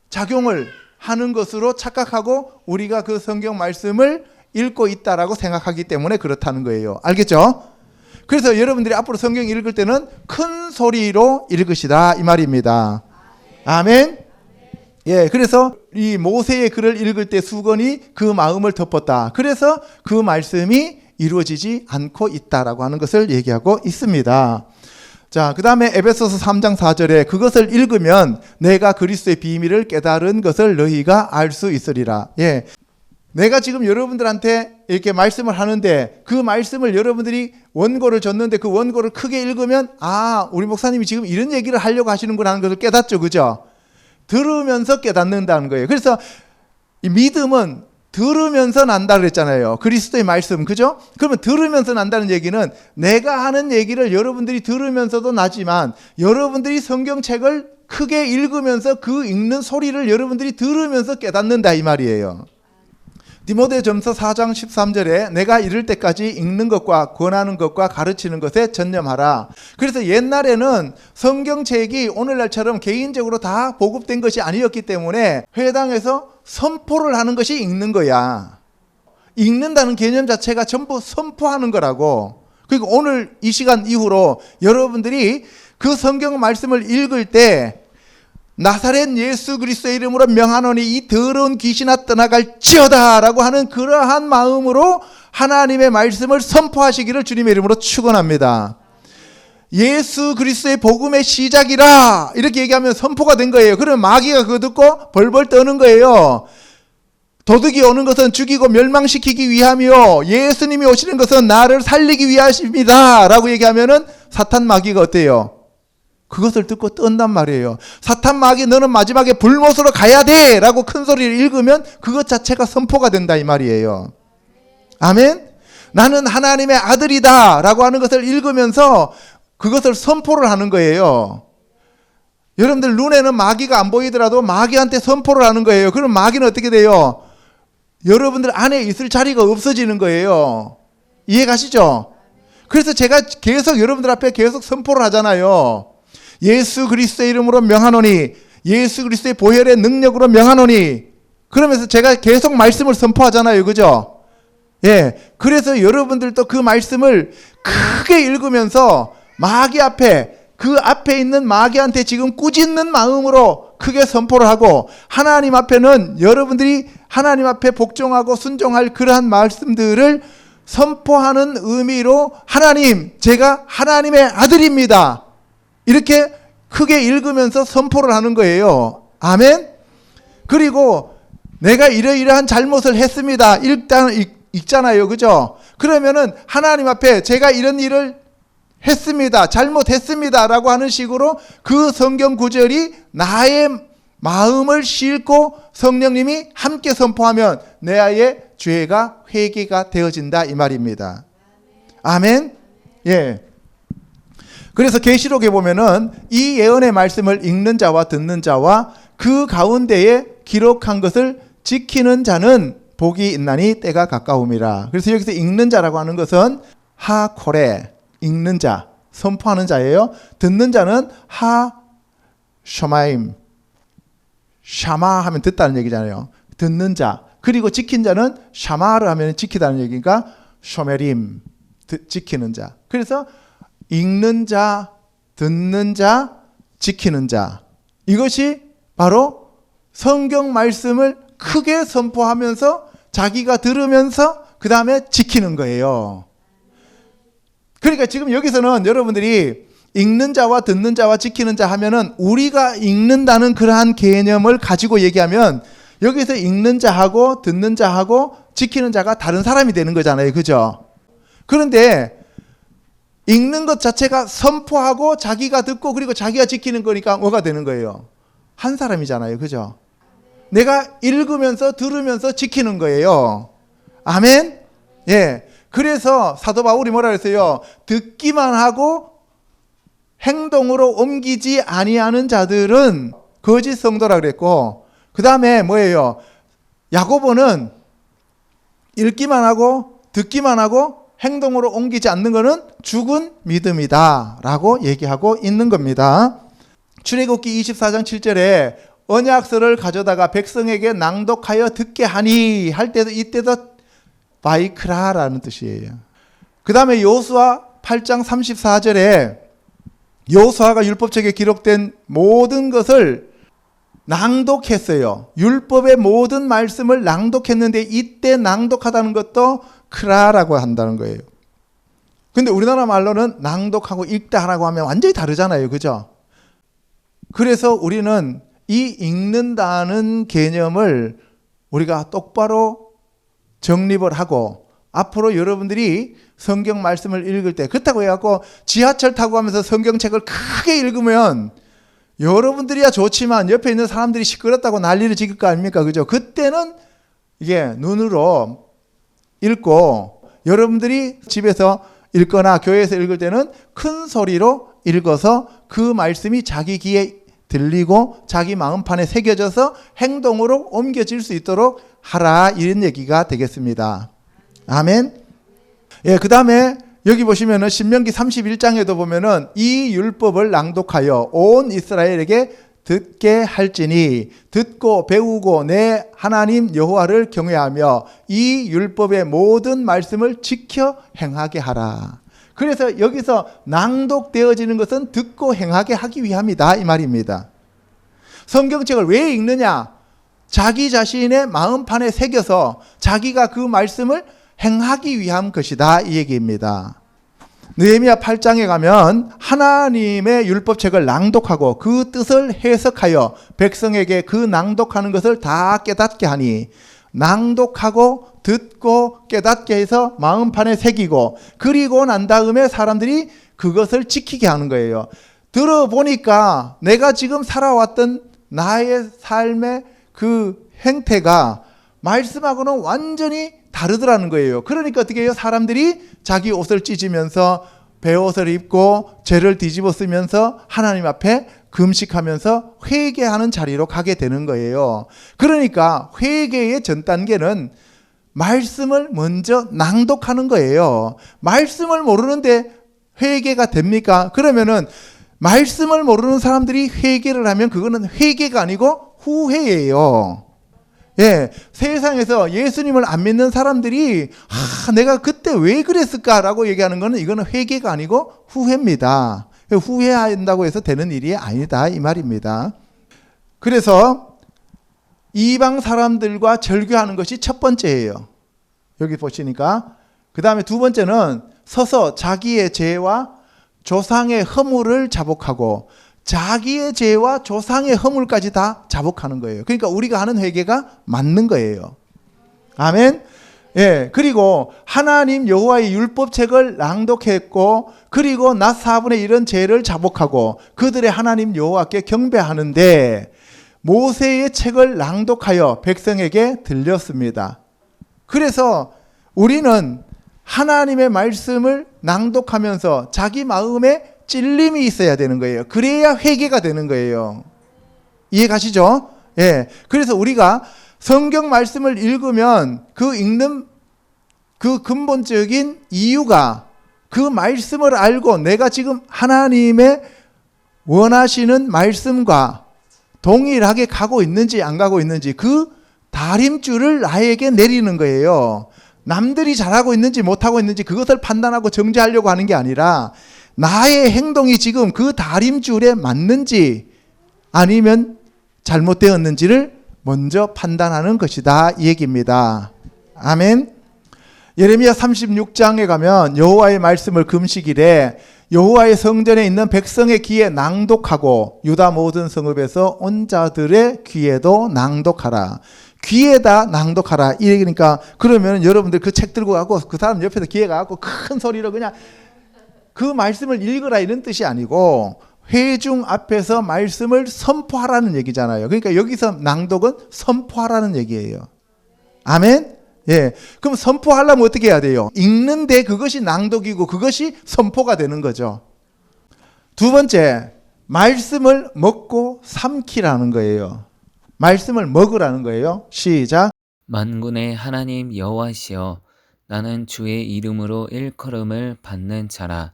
작용을 하는 것으로 착각하고 우리가 그 성경 말씀을 읽고 있다라고 생각하기 때문에 그렇다는 거예요. 알겠죠? 그래서 여러분들이 앞으로 성경 읽을 때는 큰 소리로 읽으시라 이 말입니다. 아멘. 예, 그래서 이 모세의 글을 읽을 때 수건이 그 마음을 덮었다. 그래서 그 말씀이 이루어지지 않고 있다라고 하는 것을 얘기하고 있습니다. 자, 그 다음에 에베소서 3장 4절에 그것을 읽으면 내가 그리스도의 비밀을 깨달은 것을 너희가 알 수 있으리라. 예. 내가 지금 여러분들한테 이렇게 말씀을 하는데 그 말씀을 여러분들이 원고를 줬는데 그 원고를 크게 읽으면 아, 우리 목사님이 지금 이런 얘기를 하려고 하시는구나 하는 것을 깨닫죠. 그죠? 들으면서 깨닫는다는 거예요. 그래서 이 믿음은 들으면서 난다 그랬잖아요. 그리스도의 말씀. 그죠? 그러면 들으면서 난다는 얘기는 내가 하는 얘기를 여러분들이 들으면서도 나지만 여러분들이 성경책을 크게 읽으면서 그 읽는 소리를 여러분들이 들으면서 깨닫는다 이 말이에요. 디모데전서 4장 13절에 내가 이를 때까지 읽는 것과 권하는 것과 가르치는 것에 전념하라. 그래서 옛날에는 성경책이 오늘날처럼 개인적으로 다 보급된 것이 아니었기 때문에 회당에서 선포를 하는 것이 읽는 거야. 읽는다는 개념 자체가 전부 선포하는 거라고. 그리고 오늘 이 시간 이후로 여러분들이 그 성경 말씀을 읽을 때 나사렛 예수 그리스도의 이름으로 명하노니 이 더러운 귀신아 떠나갈지어다 라고 하는 그러한 마음으로 하나님의 말씀을 선포하시기를 주님의 이름으로 축원합니다. 예수 그리스도의 복음의 시작이라 이렇게 얘기하면 선포가 된 거예요. 그러면 마귀가 그거 듣고 벌벌 떠는 거예요. 도둑이 오는 것은 죽이고 멸망시키기 위함이요 예수님이 오시는 것은 나를 살리기 위하십니다 라고 얘기하면은 사탄 마귀가 어때요? 그것을 듣고 뜬단 말이에요. 사탄 마귀 너는 마지막에 불못으로 가야 돼 라고 큰 소리를 읽으면 그것 자체가 선포가 된다 이 말이에요. 아멘. 나는 하나님의 아들이다 라고 하는 것을 읽으면서 그것을 선포를 하는 거예요. 여러분들 눈에는 마귀가 안 보이더라도 마귀한테 선포를 하는 거예요. 그럼 마귀는 어떻게 돼요? 여러분들 안에 있을 자리가 없어지는 거예요. 이해 가시죠? 그래서 제가 계속 여러분들 앞에 계속 선포를 하잖아요. 예수 그리스도의 이름으로 명하노니 예수 그리스도의 보혈의 능력으로 명하노니 그러면서 제가 계속 말씀을 선포하잖아요. 그죠? 예. 그래서 여러분들도 그 말씀을 크게 읽으면서 마귀 앞에 그 앞에 있는 마귀한테 지금 꾸짖는 마음으로 크게 선포를 하고 하나님 앞에는 여러분들이 하나님 앞에 복종하고 순종할 그러한 말씀들을 선포하는 의미로 하나님, 제가 하나님의 아들입니다. 이렇게 크게 읽으면서 선포를 하는 거예요. 아멘? 그리고 내가 이러이러한 잘못을 했습니다. 읽잖아요. 그죠? 그러면은 하나님 앞에 제가 이런 일을 했습니다. 잘못했습니다. 라고 하는 식으로 그 성경 구절이 나의 마음을 싣고 성령님이 함께 선포하면 내 아의 죄가 회개가 되어진다 이 말입니다. 아멘? 예. 그래서 계시록에 보면은 이 예언의 말씀을 읽는 자와 듣는 자와 그 가운데에 기록한 것을 지키는 자는 복이 있나니 때가 가까움이라. 그래서 여기서 읽는 자라고 하는 것은 하코레, 읽는 자, 선포하는 자예요. 듣는 자는 하쇼마임, 샤마 하면 듣다는 얘기잖아요. 듣는 자. 그리고 지킨 자는 샤마를 하면 지키다는 얘기니까 쇼메림, 지키는 자. 그래서 읽는 자, 듣는 자, 지키는 자. 이것이 바로 성경 말씀을 크게 선포하면서 자기가 들으면서 그 다음에 지키는 거예요. 그러니까 지금 여기서는 여러분들이 읽는 자와 듣는 자와 지키는 자 하면은 우리가 읽는다는 그러한 개념을 가지고 얘기하면 여기서 읽는 자하고 듣는 자하고 지키는 자가 다른 사람이 되는 거잖아요. 그죠? 그런데 읽는 것 자체가 선포하고 자기가 듣고 그리고 자기가 지키는 거니까 뭐가 되는 거예요? 한 사람이잖아요. 그죠? 내가 읽으면서 들으면서 지키는 거예요. 아멘? 예. 그래서 사도 바울이 뭐라 그랬어요? 듣기만 하고 행동으로 옮기지 아니하는 자들은 거짓 성도라 그랬고, 그 다음에 뭐예요? 야고보는 읽기만 하고 듣기만 하고 행동으로 옮기지 않는 것은 죽은 믿음이다 라고 얘기하고 있는 겁니다. 출애굽기 24장 7절에 언약서를 가져다가 백성에게 낭독하여 듣게 하니 할 때도 이때도 바이크라라는 뜻이에요. 그 다음에 여호수아 8장 34절에 여호수아가 율법책에 기록된 모든 것을 낭독했어요. 율법의 모든 말씀을 낭독했는데 이때 낭독하다는 것도 크라라고 한다는 거예요. 근데 우리나라 말로는 낭독하고 읽다라고 하면 완전히 다르잖아요. 그죠? 그래서 우리는 이 읽는다는 개념을 우리가 똑바로 정립을 하고 앞으로 여러분들이 성경 말씀을 읽을 때, 그렇다고 해갖고 지하철 타고 가면서 성경책을 크게 읽으면 여러분들이야 좋지만 옆에 있는 사람들이 시끄럽다고 난리를 지을 거 아닙니까? 그죠? 그때는 이게 눈으로 읽고 여러분들이 집에서 읽거나 교회에서 읽을 때는 큰 소리로 읽어서 그 말씀이 자기 귀에 들리고 자기 마음판에 새겨져서 행동으로 옮겨질 수 있도록 하라, 이런 얘기가 되겠습니다. 아멘. 예, 그 다음에 여기 보시면은 신명기 31장에도 보면은 이 율법을 낭독하여 온 이스라엘에게 듣게 할지니 듣고 배우고 내 하나님 여호와를 경외하며 이 율법의 모든 말씀을 지켜 행하게 하라. 그래서 여기서 낭독되어지는 것은 듣고 행하게 하기 위함이다, 이 말입니다. 성경책을 왜 읽느냐? 자기 자신의 마음판에 새겨서 자기가 그 말씀을 행하기 위한 것이다, 이 얘기입니다. 느헤미야 8장에 가면 하나님의 율법책을 낭독하고 그 뜻을 해석하여 백성에게 그 낭독하는 것을 다 깨닫게 하니, 낭독하고 듣고 깨닫게 해서 마음판에 새기고 그리고 난 다음에 사람들이 그것을 지키게 하는 거예요. 들어보니까 내가 지금 살아왔던 나의 삶의 그 행태가 말씀하고는 완전히 다르더라는 거예요. 그러니까 어떻게 해요? 사람들이 자기 옷을 찢으면서 베옷을 입고 죄를 뒤집어 쓰면서 하나님 앞에 금식하면서 회개하는 자리로 가게 되는 거예요. 그러니까 회개의 전 단계는 말씀을 먼저 낭독하는 거예요. 말씀을 모르는데 회개가 됩니까? 그러면은 말씀을 모르는 사람들이 회개를 하면 그거는 회개가 아니고 후회예요. 예, 세상에서 예수님을 안 믿는 사람들이 내가 그때 왜 그랬을까라고 얘기하는 거는 이거는 회개가 아니고 후회입니다. 후회한다고 해서 되는 일이 아니다, 이 말입니다. 그래서 이방 사람들과 절교하는 것이 첫 번째예요. 여기 보시니까. 그 다음에 두 번째는 서서 자기의 죄와 조상의 허물을 자복하고 자기의 죄와 조상의 허물까지 다 자복하는 거예요. 그러니까 우리가 하는 회개가 맞는 거예요. 아멘. 예, 그리고 하나님 여호와의 율법책을 낭독했고 그리고 낮 4분의 1은 죄를 자복하고 그들의 하나님 여호와께 경배하는데 모세의 책을 낭독하여 백성에게 들렸습니다. 그래서 우리는 하나님의 말씀을 낭독하면서 자기 마음에 찔림이 있어야 되는 거예요. 그래야 회개가 되는 거예요. 이해 가시죠? 예. 그래서 우리가 성경 말씀을 읽으면 그 읽는 그 근본적인 이유가 그 말씀을 알고 내가 지금 하나님의 원하시는 말씀과 동일하게 가고 있는지 안 가고 있는지 그 다림줄을 나에게 내리는 거예요. 남들이 잘하고 있는지 못하고 있는지 그것을 판단하고 정죄하려고 하는 게 아니라 나의 행동이 지금 그 다림줄에 맞는지 아니면 잘못되었는지를 먼저 판단하는 것이다, 이 얘기입니다. 아멘. 예레미야 36장에 가면 여호와의 말씀을 금식일에 여호와의 성전에 있는 백성의 귀에 낭독하고 유다 모든 성읍에서 온 자들의 귀에도 낭독하라. 귀에다 낭독하라. 이 얘기니까 그러면 여러분들 그 책 들고 가고 그 사람 옆에서 귀에 가고 큰 소리로 그냥 그 말씀을 읽으라 이런 뜻이 아니고 회중 앞에서 말씀을 선포하라는 얘기잖아요. 그러니까 여기서 낭독은 선포하라는 얘기예요. 아멘? 예. 그럼 선포하려면 어떻게 해야 돼요? 읽는데 그것이 낭독이고 그것이 선포가 되는 거죠. 두 번째, 말씀을 먹고 삼키라는 거예요. 말씀을 먹으라는 거예요. 시작. 만군의 하나님 여호와시여, 나는 주의 이름으로 일컬음을 받는 자라.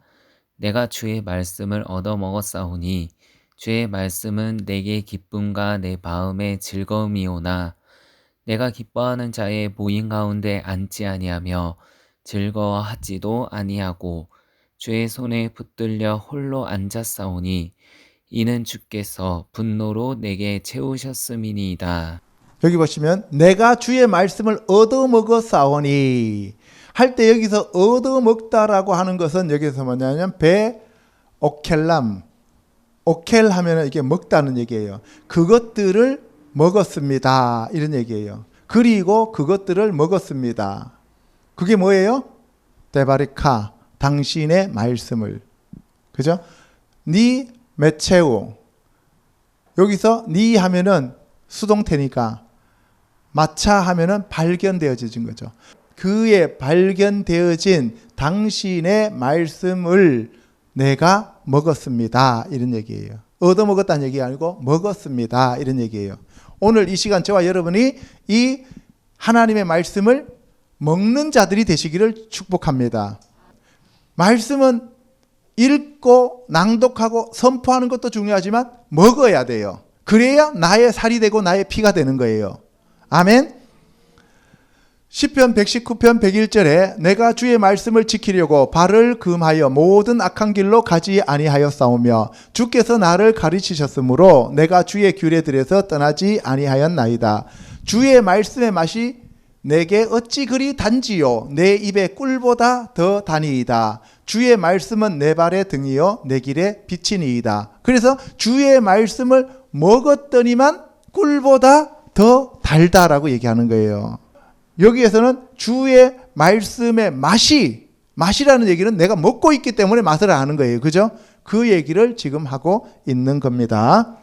내가 주의 말씀을 얻어 먹었사오니 주의 말씀은 내게 기쁨과 내 마음의 즐거움이오나 내가 기뻐하는 자의 모임 가운데 앉지 아니하며 즐거워하지도 아니하고 주의 손에 붙들려 홀로 앉았사오니 이는 주께서 분노로 내게 채우셨음이니이다. 여기 보시면 내가 주의 말씀을 얻어먹어 싸우니 할 때 여기서 얻어먹다라고 하는 것은 여기서 뭐냐면 오켈람, 오켈 하면 이게 먹다는 얘기예요. 그것들을 먹었습니다, 이런 얘기예요. 그리고 그것들을 먹었습니다. 그게 뭐예요? 데바리카, 당신의 말씀을. 그죠? 니 메체우. 여기서 니 하면은 수동태니까 마차 하면은 발견되어진 거죠. 그의 발견되어진 당신의 말씀을 내가 먹었습니다, 이런 얘기예요. 얻어먹었다는 얘기가 아니고 먹었습니다, 이런 얘기예요. 오늘 이 시간 저와 여러분이 이 하나님의 말씀을 먹는 자들이 되시기를 축복합니다. 말씀은 읽고 낭독하고 선포하는 것도 중요하지만 먹어야 돼요. 그래야 나의 살이 되고 나의 피가 되는 거예요. 아멘. 시편 119편 101절에 내가 주의 말씀을 지키려고 발을 금하여 모든 악한 길로 가지 아니하였사오며 주께서 나를 가르치셨으므로 내가 주의 규례들에서 떠나지 아니하였나이다. 주의 말씀의 맛이 내게 어찌 그리 단지요 내 입에 꿀보다 더 다니이다. 주의 말씀은 내 발의 등이요 내 길의 빛이니이다. 그래서 주의 말씀을 먹었더니만 꿀보다 더 달다라고 얘기하는 거예요. 여기에서는 주의 말씀의 맛이라는 얘기는 내가 먹고 있기 때문에 맛을 아는 거예요. 그죠? 그 얘기를 지금 하고 있는 겁니다.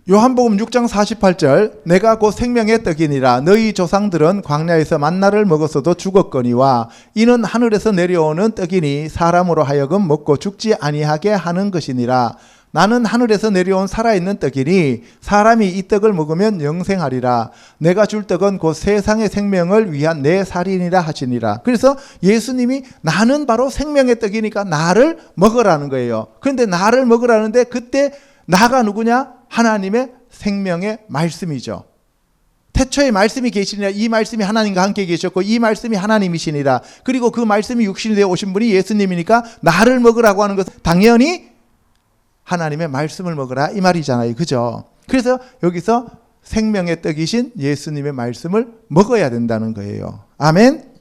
요한복음 6장 48절 내가 곧 생명의 떡이니라 너희 조상들은 광야에서 만나를 먹었어도 죽었거니와 이는 하늘에서 내려오는 떡이니 사람으로 하여금 먹고 죽지 아니하게 하는 것이니라. 나는 하늘에서 내려온 살아있는 떡이니 사람이 이 떡을 먹으면 영생하리라. 내가 줄 떡은 곧 세상의 생명을 위한 내 살이니라 하시니라. 그래서 예수님이 나는 바로 생명의 떡이니까 나를 먹으라는 거예요. 그런데 나를 먹으라는데 그때 나가 누구냐? 하나님의 생명의 말씀이죠. 태초에 말씀이 계시니라. 이 말씀이 하나님과 함께 계셨고 이 말씀이 하나님이시니라. 그리고 그 말씀이 육신이 되어 오신 분이 예수님이니까 나를 먹으라고 하는 것은 당연히 하나님의 말씀을 먹으라 이 말이잖아요. 그죠? 그래서 여기서 생명의 떡이신 예수님의 말씀을 먹어야 된다는 거예요. 아멘.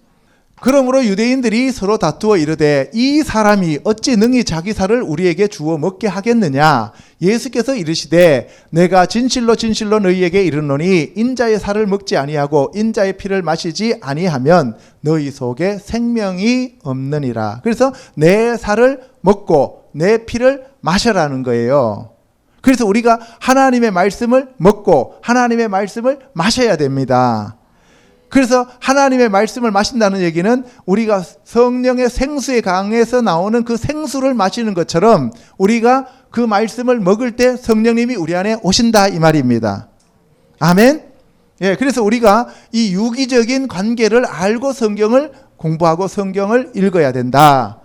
그러므로 유대인들이 서로 다투어 이르되 이 사람이 어찌 능히 자기 살을 우리에게 주어 먹게 하겠느냐. 예수께서 이르시되 내가 진실로 진실로 너희에게 이르노니 인자의 살을 먹지 아니하고 인자의 피를 마시지 아니하면 너희 속에 생명이 없느니라. 그래서 내 살을 먹고 내 피를 마셔라는 거예요. 그래서 우리가 하나님의 말씀을 먹고 하나님의 말씀을 마셔야 됩니다. 그래서 하나님의 말씀을 마신다는 얘기는 우리가 성령의 생수의 강에서 나오는 그 생수를 마시는 것처럼 우리가 그 말씀을 먹을 때 성령님이 우리 안에 오신다 이 말입니다. 아멘. 예, 그래서 우리가 이 유기적인 관계를 알고 성경을 공부하고 성경을 읽어야 된다.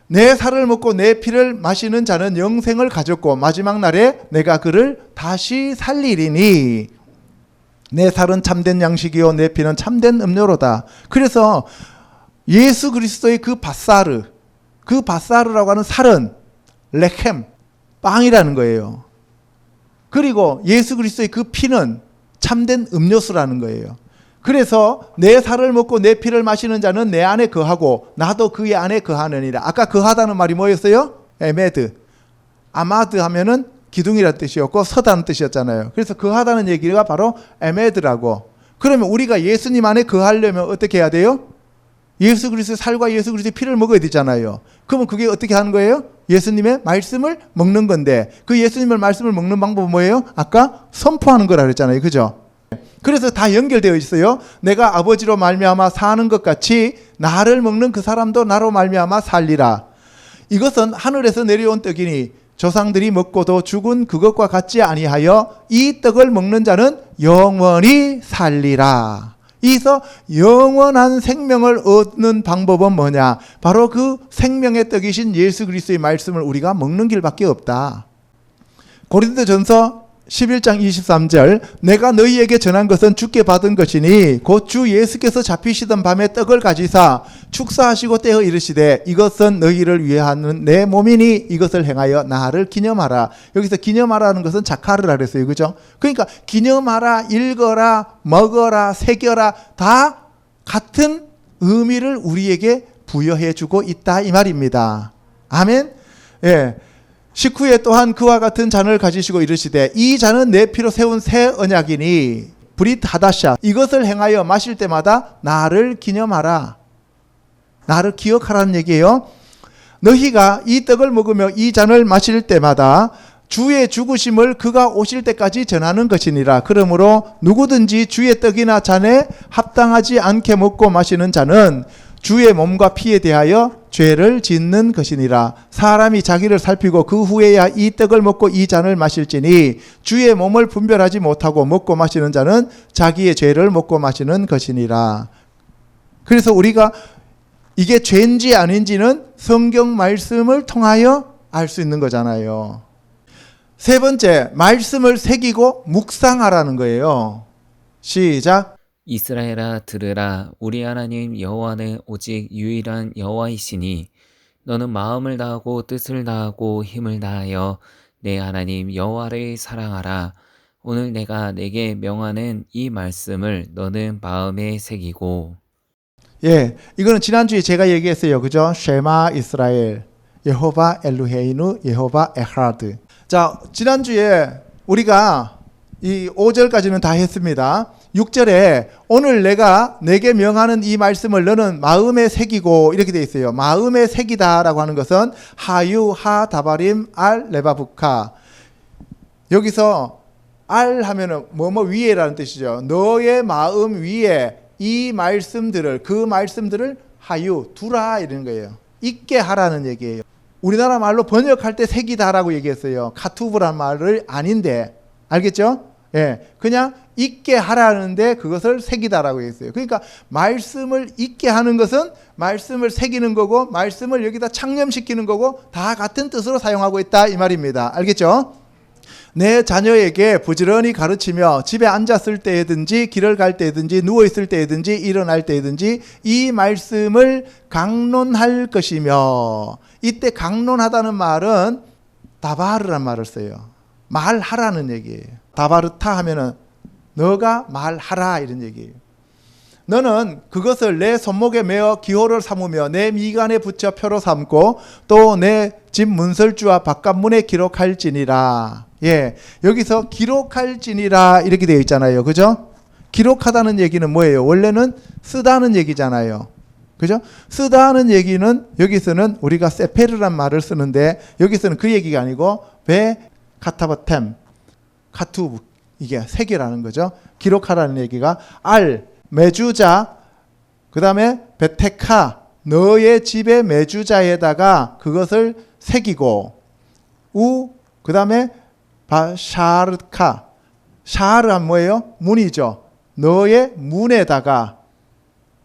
내 살을 먹고 내 피를 마시는 자는 영생을 가졌고 마지막 날에 내가 그를 다시 살리리니 내 살은 참된 양식이요 내 피는 참된 음료로다. 그래서 예수 그리스도의 그 바사르라고 하는 살은 레켐, 빵이라는 거예요. 그리고 예수 그리스도의 그 피는 참된 음료수라는 거예요. 그래서 내 살을 먹고 내 피를 마시는 자는 내 안에 거하고 나도 그의 안에 거하느니라. 아까 거하다는 말이 뭐였어요? 에메드. 아마드 하면은 기둥이라는 뜻이었고 서다는 뜻이었잖아요. 그래서 거하다는 얘기가 바로 에메드라고. 그러면 우리가 예수님 안에 거하려면 어떻게 해야 돼요? 예수 그리스도의 살과 예수 그리스도의 피를 먹어야 되잖아요. 그러면 그게 어떻게 하는 거예요? 예수님의 말씀을 먹는 건데 그 예수님의 말씀을 먹는 방법은 뭐예요? 아까 선포하는 거라 그랬잖아요. 그죠? 그래서 다 연결되어 있어요. 내가 아버지로 말미암아 사는 것 같이 나를 먹는 그 사람도 나로 말미암아 살리라. 이것은 하늘에서 내려온 떡이니 조상들이 먹고도 죽은 그것과 같지 아니하여 이 떡을 먹는 자는 영원히 살리라. 이서 영원한 생명을 얻는 방법은 뭐냐? 바로 그 생명의 떡이신 예수 그리스도의 말씀을 우리가 먹는 길밖에 없다. 고린도전서 11장 23절 내가 너희에게 전한 것은 주께 받은 것이니 곧 주 예수께서 잡히시던 밤에 떡을 가지사 축사하시고 떼어 이르시되 이것은 너희를 위하는 내 몸이니 이것을 행하여 나를 기념하라. 여기서 기념하라는 것은 자카르라 그랬어요. 그죠? 그러니까 기념하라, 읽어라, 먹어라, 새겨라 다 같은 의미를 우리에게 부여해 주고 있다 이 말입니다. 아멘. 예. 19에 또한 그와 같은 잔을 가지시고 이르시되 이 잔은 내 피로 세운 새 언약이니 브릿 하다샤 이것을 행하여 마실 때마다 나를 기념하라. 나를 기억하라는 얘기예요. 너희가 이 떡을 먹으며 이 잔을 마실 때마다 주의 죽으심을 그가 오실 때까지 전하는 것이니라. 그러므로 누구든지 주의 떡이나 잔에 합당하지 않게 먹고 마시는 자는 주의 몸과 피에 대하여 죄를 짓는 것이니라. 사람이 자기를 살피고 그 후에야 이 떡을 먹고 이 잔을 마실지니 주의 몸을 분별하지 못하고 먹고 마시는 자는 자기의 죄를 먹고 마시는 것이니라. 그래서 우리가 이게 죄인지 아닌지는 성경 말씀을 통하여 알 수 있는 거잖아요. 세 번째, 말씀을 새기고 묵상하라는 거예요. 시작. 이스라엘아 들으라. 우리 하나님 여호와는 오직 유일한 여호와이시니 너는 마음을 다하고 뜻을 다하고 힘을 다하여 내 하나님 여호와를 사랑하라. 오늘 내가 내게 명하는 이 말씀을 너는 마음에 새기고. 예, 이거는 지난주에 제가 얘기했어요. 그죠? 쉐마 이스라엘, 예호바 엘루헤이누, 예호바 에하드. 자, 지난주에 우리가 이 5절까지는 다 했습니다. 6절에 오늘 내가 내게 명하는 이 말씀을 너는 마음에 새기고 이렇게 되어 있어요. 마음에 새기다라고 하는 것은 하유, 하, 다바림, 알, 레바부카. 여기서 알 하면은 뭐뭐 위에라는 뜻이죠. 너의 마음 위에 이 말씀들을 그 말씀들을 하유, 두라 이런 거예요. 있게 하라는 얘기예요. 우리나라 말로 번역할 때 새기다라고 얘기했어요. 카투브란 말을 아닌데 알겠죠? 예, 그냥 있게 하라는데 그것을 새기다라고 했어요. 그러니까 말씀을 있게 하는 것은 말씀을 새기는 거고 말씀을 여기다 창념시키는 거고 다 같은 뜻으로 사용하고 있다 이 말입니다. 알겠죠? 내 자녀에게 부지런히 가르치며 집에 앉았을 때든지 길을 갈 때든지 누워있을 때든지 일어날 때든지 이 말씀을 강론할 것이며 이때 강론하다는 말은 다바르란 말을 써요. 말하라는 얘기예요. 다바르타 하면은 너가 말하라 이런 얘기예요. 너는 그것을 내 손목에 메어 기호를 삼으며 내 미간에 붙여 표로 삼고 또 내 집 문설주와 바깥문에 기록할지니라. 예, 여기서 기록할지니라 이렇게 되어 있잖아요. 그죠? 기록하다는 얘기는 뭐예요? 원래는 쓰다는 얘기잖아요. 그죠? 쓰다는 얘기는 여기서는 우리가 세페르란 말을 쓰는데 여기서는 그 얘기가 아니고 베 카타바템 카투브 이게 세계라는 거죠. 기록하라는 얘기가 알 매주자 그 다음에 베테카 너의 집의 매주자에다가 그것을 새기고 우 그 다음에 바샤르카 샤르한 뭐예요? 문이죠. 너의 문에다가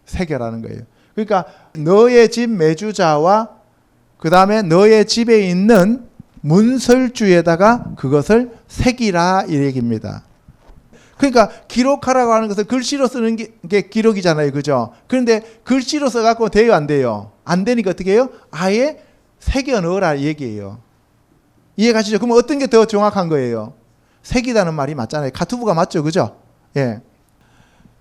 새겨라는 거예요. 그러니까 너의 집 매주자와 그 다음에 너의 집에 있는 문설주에다가 그것을 새기라 이 얘기입니다. 그러니까 기록하라고 하는 것은 글씨로 쓰는 게 기록이잖아요. 그죠? 그런데 글씨로 써갖고 돼요? 안 돼요? 안 되니까 어떻게 해요? 아예 새겨 넣으라 이 얘기예요. 이해가시죠? 그럼 어떤 게 더 정확한 거예요? 새기다는 말이 맞잖아요. 카투브가 맞죠? 그죠? 예.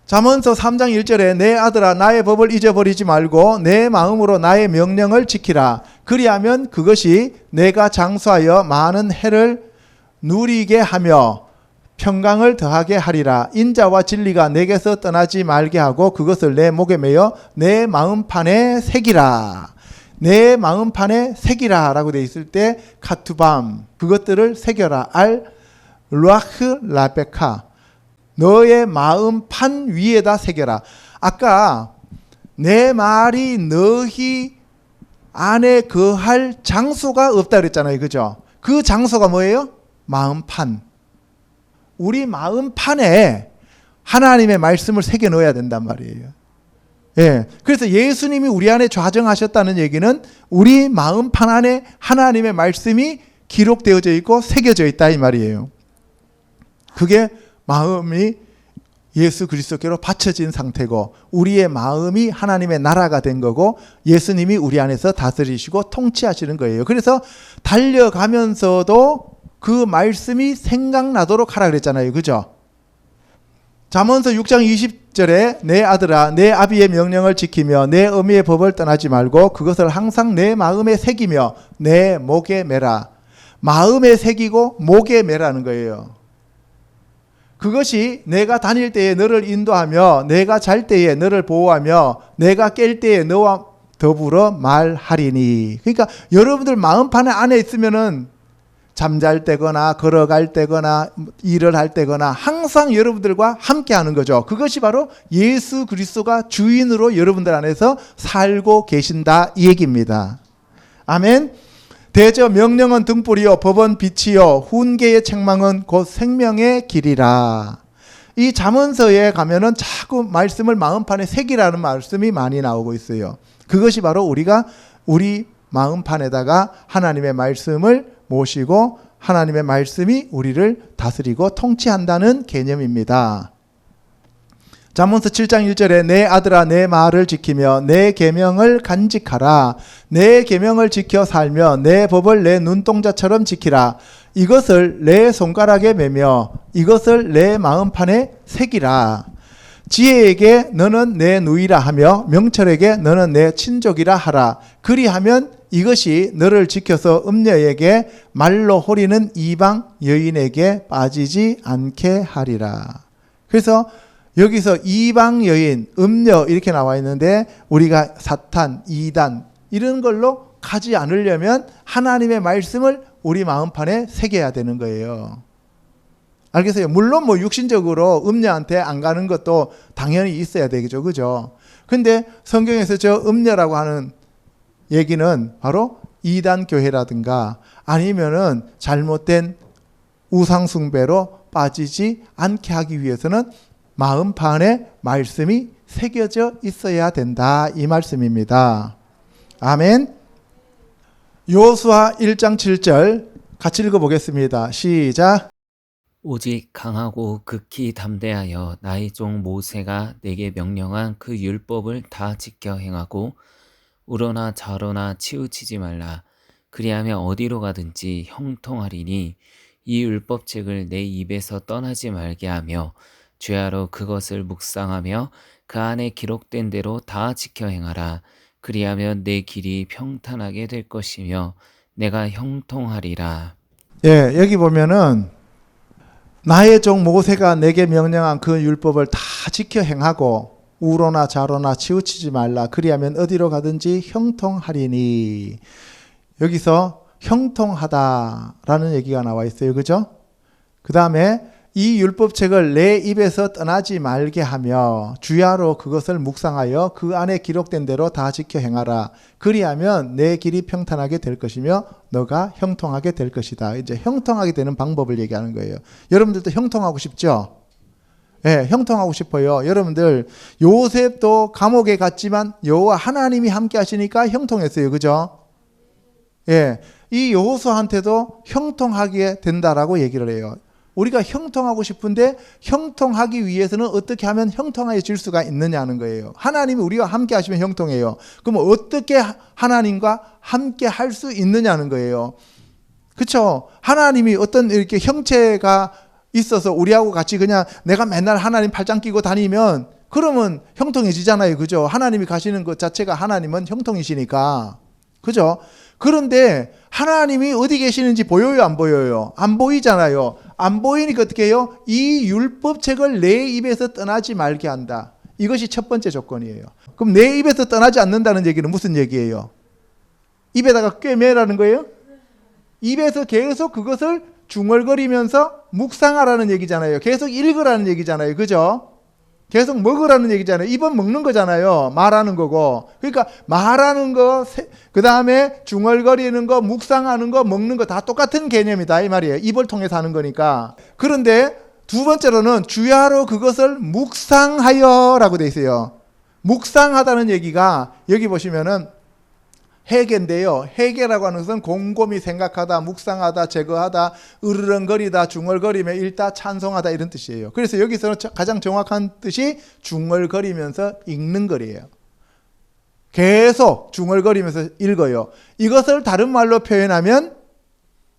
잠언서 3장 1절에 내 아들아 나의 법을 잊어버리지 말고 내 마음으로 나의 명령을 지키라. 그리하면 그것이 내가 장수하여 많은 해를 누리게 하며 평강을 더하게 하리라. 인자와 진리가 내게서 떠나지 말게 하고 그것을 내 목에 매어 내 마음판에 새기라. 내 마음판에 새기라 라고 되어 있을 때 카투밤 그것들을 새겨라. 알 루아흐 라베카 너의 마음판 위에다 새겨라. 아까 내 말이 너희 안에 거할 장소가 없다 그랬잖아요. 그죠? 그 장소가 뭐예요? 마음판. 우리 마음판에 하나님의 말씀을 새겨 넣어야 된단 말이에요. 예. 그래서 예수님이 우리 안에 좌정하셨다는 얘기는 우리 마음판 안에 하나님의 말씀이 기록되어져 있고 새겨져 있다 이 말이에요. 그게 마음이 예수 그리스도께로 받쳐진 상태고 우리의 마음이 하나님의 나라가 된 거고 예수님이 우리 안에서 다스리시고 통치하시는 거예요. 그래서 달려가면서도 그 말씀이 생각나도록 하라 그랬잖아요. 그죠? 잠언서 6장 20절에 내 아들아 내 아비의 명령을 지키며 내 어미의 법을 떠나지 말고 그것을 항상 내 마음에 새기며 내 목에 매라. 마음에 새기고 목에 매라는 거예요. 그것이 내가 다닐 때에 너를 인도하며 내가 잘 때에 너를 보호하며 내가 깰 때에 너와 더불어 말하리니. 그러니까 여러분들 마음판 안에 있으면은 잠잘 때거나 걸어갈 때거나 일을 할 때거나 항상 여러분들과 함께 하는 거죠. 그것이 바로 예수 그리스도가 주인으로 여러분들 안에서 살고 계신다 이 얘기입니다. 아멘. 대저 명령은 등불이요 법은 빛이요 훈계의 책망은 곧 생명의 길이라. 이 잠언서에 가면은 자꾸 말씀을 마음판에 새기라는 말씀이 많이 나오고 있어요. 그것이 바로 우리가 우리 마음판에다가 하나님의 말씀을 모시고 하나님의 말씀이 우리를 다스리고 통치한다는 개념입니다. 잠언서 7장 1절에 내 아들아 내 말을 지키며 내 계명을 간직하라. 내 계명을 지켜 살며 내 법을 내 눈동자처럼 지키라. 이것을 내 손가락에 매며 이것을 내 마음판에 새기라. 지혜에게 너는 내 누이라 하며 명철에게 너는 내 친족이라 하라. 그리하면 이것이 너를 지켜서 음녀에게 말로 호리는 이방 여인에게 빠지지 않게 하리라. 그래서 여기서 이방 여인, 음녀 이렇게 나와 있는데 우리가 사탄, 이단 이런 걸로 가지 않으려면 하나님의 말씀을 우리 마음판에 새겨야 되는 거예요. 알겠어요? 물론 뭐 육신적으로 음녀한테 안 가는 것도 당연히 있어야 되겠죠. 그죠? 근데 성경에서 저 음녀라고 하는 얘기는 바로 이단 교회라든가 아니면은 잘못된 우상숭배로 빠지지 않게 하기 위해서는 마음판에 말씀이 새겨져 있어야 된다 이 말씀입니다. 아멘. 여호수아 1장 7절 같이 읽어보겠습니다. 시작. 오직 강하고 극히 담대하여 나의 종 모세가 내게 명령한 그 율법을 다 지켜 행하고 우러나 좌로나 치우치지 말라. 그리하면 어디로 가든지 형통하리니 이 율법책을 내 입에서 떠나지 말게 하며 주야로 그것을 묵상하며 그 안에 기록된 대로 다 지켜 행하라. 그리하면 내 길이 평탄하게 될 것이며 내가 형통하리라. 예, 여기 보면은 나의 종 모세가 내게 명령한 그 율법을 다 지켜 행하고 우로나 좌로나 치우치지 말라. 그리하면 어디로 가든지 형통하리니. 여기서 형통하다라는 얘기가 나와 있어요. 그죠? 그 다음에 이 율법책을 내 입에서 떠나지 말게 하며 주야로 그것을 묵상하여 그 안에 기록된 대로 다 지켜 행하라. 그리하면 내 길이 평탄하게 될 것이며 너가 형통하게 될 것이다. 이제 형통하게 되는 방법을 얘기하는 거예요. 여러분들도 형통하고 싶죠? 예, 형통하고 싶어요. 여러분들 요셉도 감옥에 갔지만 여호와 하나님이 함께 하시니까 형통했어요. 그죠? 예, 이 여호수아한테도 형통하게 된다라고 얘기를 해요. 우리가 형통하고 싶은데 형통하기 위해서는 어떻게 하면 형통해질 수가 있느냐는 거예요. 하나님이 우리와 함께 하시면 형통해요. 그럼 어떻게 하나님과 함께 할 수 있느냐는 거예요. 그렇죠? 하나님이 어떤 이렇게 형체가 있어서 우리하고 같이 그냥 내가 맨날 하나님 팔짱 끼고 다니면 그러면 형통해지잖아요. 그죠? 하나님이 가시는 것 자체가 하나님은 형통이시니까. 그죠? 그런데 하나님이 어디 계시는지 보여요? 안 보여요? 안 보이잖아요. 안 보이니까 어떻게 해요? 이 율법책을 내 입에서 떠나지 말게 한다. 이것이 첫 번째 조건이에요. 그럼 내 입에서 떠나지 않는다는 얘기는 무슨 얘기예요? 입에다가 꿰매라는 거예요? 입에서 계속 그것을 중얼거리면서 묵상하라는 얘기잖아요. 계속 읽으라는 얘기잖아요. 그죠? 계속 먹으라는 얘기잖아요. 입은 먹는 거잖아요. 말하는 거고. 그러니까 말하는 거, 그 다음에 중얼거리는 거, 묵상하는 거, 먹는 거 다 똑같은 개념이다 이 말이에요. 입을 통해서 하는 거니까. 그런데 두 번째로는 주야로 그것을 묵상하여라고 돼 있어요. 묵상하다는 얘기가 여기 보시면은 해계인데요. 해계라고 하는 것은 곰곰이 생각하다, 묵상하다, 제거하다, 으르렁거리다, 중얼거리며 읽다, 찬송하다 이런 뜻이에요. 그래서 여기서는 가장 정확한 뜻이 중얼거리면서 읽는 거예요. 계속 중얼거리면서 읽어요. 이것을 다른 말로 표현하면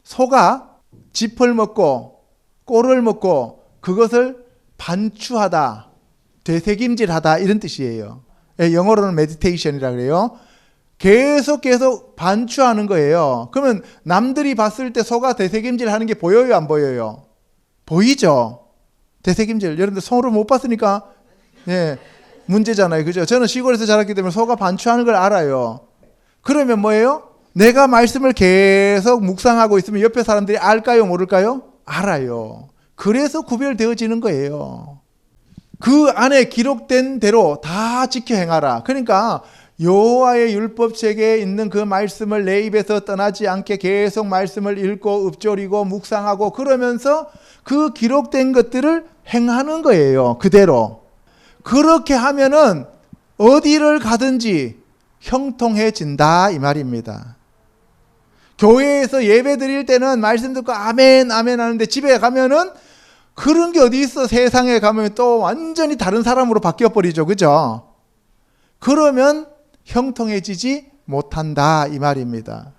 소가 짚을 먹고 꼴을 먹고 그것을 반추하다, 되새김질하다 이런 뜻이에요. 영어로는 meditation이라고 그래요. 계속 반추하는 거예요. 그러면 남들이 봤을 때 소가 되새김질 하는 게 보여요, 안 보여요? 보이죠? 되새김질. 여러분들 손으로 못 봤으니까 예, 문제잖아요. 그죠? 저는 시골에서 자랐기 때문에 소가 반추하는 걸 알아요. 그러면 뭐예요? 내가 말씀을 계속 묵상하고 있으면 옆에 사람들이 알까요, 모를까요? 알아요. 그래서 구별되어지는 거예요. 그 안에 기록된 대로 다 지켜 행하라. 그러니까 여호와의 율법책에 있는 그 말씀을 내 입에서 떠나지 않게 계속 말씀을 읽고 읊조리고 묵상하고 그러면서 그 기록된 것들을 행하는 거예요. 그대로. 그렇게 하면은 어디를 가든지 형통해진다 이 말입니다. 교회에서 예배 드릴 때는 말씀 듣고 아멘 아멘 하는데 집에 가면은 그런 게 어디 있어. 세상에 가면 또 완전히 다른 사람으로 바뀌어 버리죠. 그죠? 그러면 형통해지지 못한다 이 말입니다.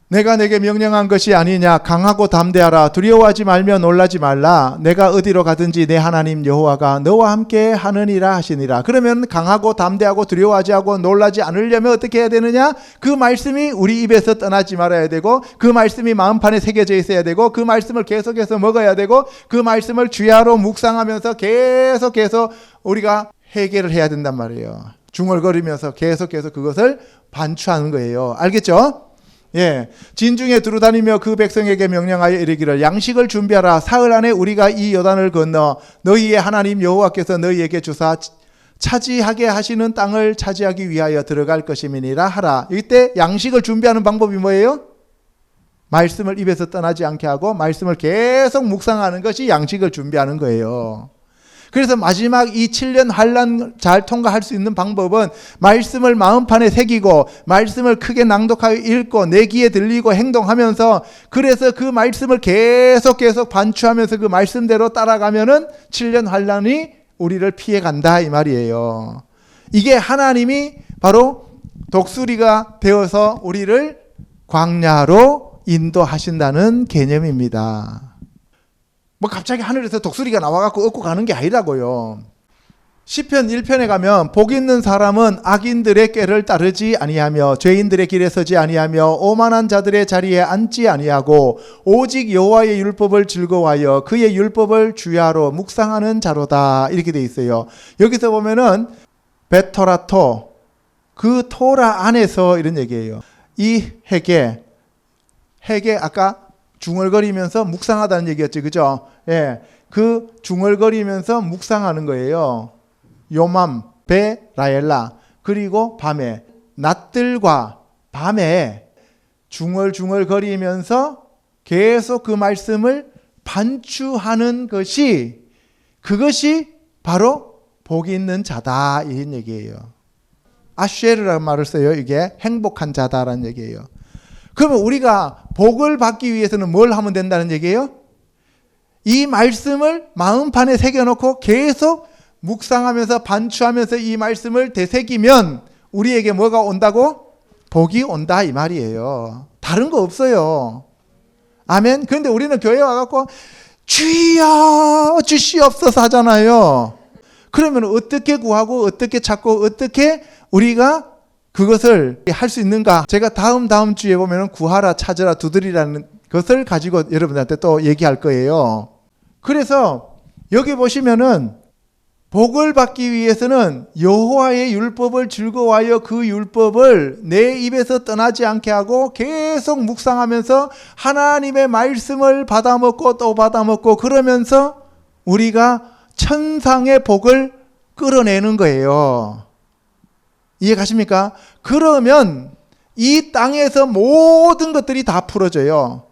내가 내게 명령한 것이 아니냐. 강하고 담대하라. 두려워하지 말며 놀라지 말라. 내가 어디로 가든지 내 하나님 여호와가 너와 함께 하느니라 하시니라. 그러면 강하고 담대하고 두려워하지 하고 놀라지 않으려면 어떻게 해야 되느냐. 그 말씀이 우리 입에서 떠나지 말아야 되고 그 말씀이 마음판에 새겨져 있어야 되고 그 말씀을 계속해서 먹어야 되고 그 말씀을 주야로 묵상하면서 계속해서 우리가 해결을 해야 된단 말이에요. 중얼거리면서 계속 그것을 반추하는 거예요. 알겠죠? 예, 진중에 두루다니며 그 백성에게 명령하여 이르기를 양식을 준비하라. 사흘 안에 우리가 이 요단을 건너 너희의 하나님 여호와께서 너희에게 주사 차지하게 하시는 땅을 차지하기 위하여 들어갈 것임이니라 하라. 이때 양식을 준비하는 방법이 뭐예요? 말씀을 입에서 떠나지 않게 하고 말씀을 계속 묵상하는 것이 양식을 준비하는 거예요. 그래서 마지막 이 7년 환난 잘 통과할 수 있는 방법은 말씀을 마음판에 새기고 말씀을 크게 낭독하여 읽고 내 귀에 들리고 행동하면서 그래서 그 말씀을 계속 반추하면서 그 말씀대로 따라가면은 7년 환난이 우리를 피해 간다 이 말이에요. 이게 하나님이 바로 독수리가 되어서 우리를 광야로 인도하신다는 개념입니다. 뭐 갑자기 하늘에서 독수리가 나와갖고 얻고 가는 게 아니라고요. 시편 1편에 가면 복 있는 사람은 악인들의 꾀를 따르지 아니하며 죄인들의 길에 서지 아니하며 오만한 자들의 자리에 앉지 아니하고 오직 여호와의 율법을 즐거워하여 그의 율법을 주야로 묵상하는 자로다 이렇게 돼 있어요. 여기서 보면은 베토라토 그 토라 안에서 이런 얘기예요. 이 해계 아까 중얼거리면서 묵상하다는 얘기였죠. 그죠? 예. 그 중얼거리면서 묵상하는 거예요. 요맘, 베, 라엘라. 그리고 밤에, 낮들과 밤에 중얼중얼거리면서 계속 그 말씀을 반추하는 그것이 바로 복이 있는 자다. 이런 얘기예요. 아쉐르라는 말을 써요. 이게 행복한 자다라는 얘기예요. 그러면 우리가 복을 받기 위해서는 뭘 하면 된다는 얘기예요? 이 말씀을 마음판에 새겨놓고 계속 묵상하면서 반추하면서 이 말씀을 되새기면 우리에게 뭐가 온다고? 복이 온다 이 말이에요. 다른 거 없어요. 아멘. 그런데 우리는 교회에 와갖고 주여 주시옵소서 하잖아요. 그러면 어떻게 구하고 어떻게 찾고 어떻게 우리가 그것을 할 수 있는가? 제가 다음 주에 보면은 구하라, 찾으라, 두드리라는 것을 가지고 여러분들한테 또 얘기할 거예요. 그래서 여기 보시면은 복을 받기 위해서는 여호와의 율법을 즐거워하여 그 율법을 내 입에서 떠나지 않게 하고 계속 묵상하면서 하나님의 말씀을 받아먹고 또 받아먹고 그러면서 우리가 천상의 복을 끌어내는 거예요. 이해 가십니까? 그러면 이 땅에서 모든 것들이 다 풀어져요.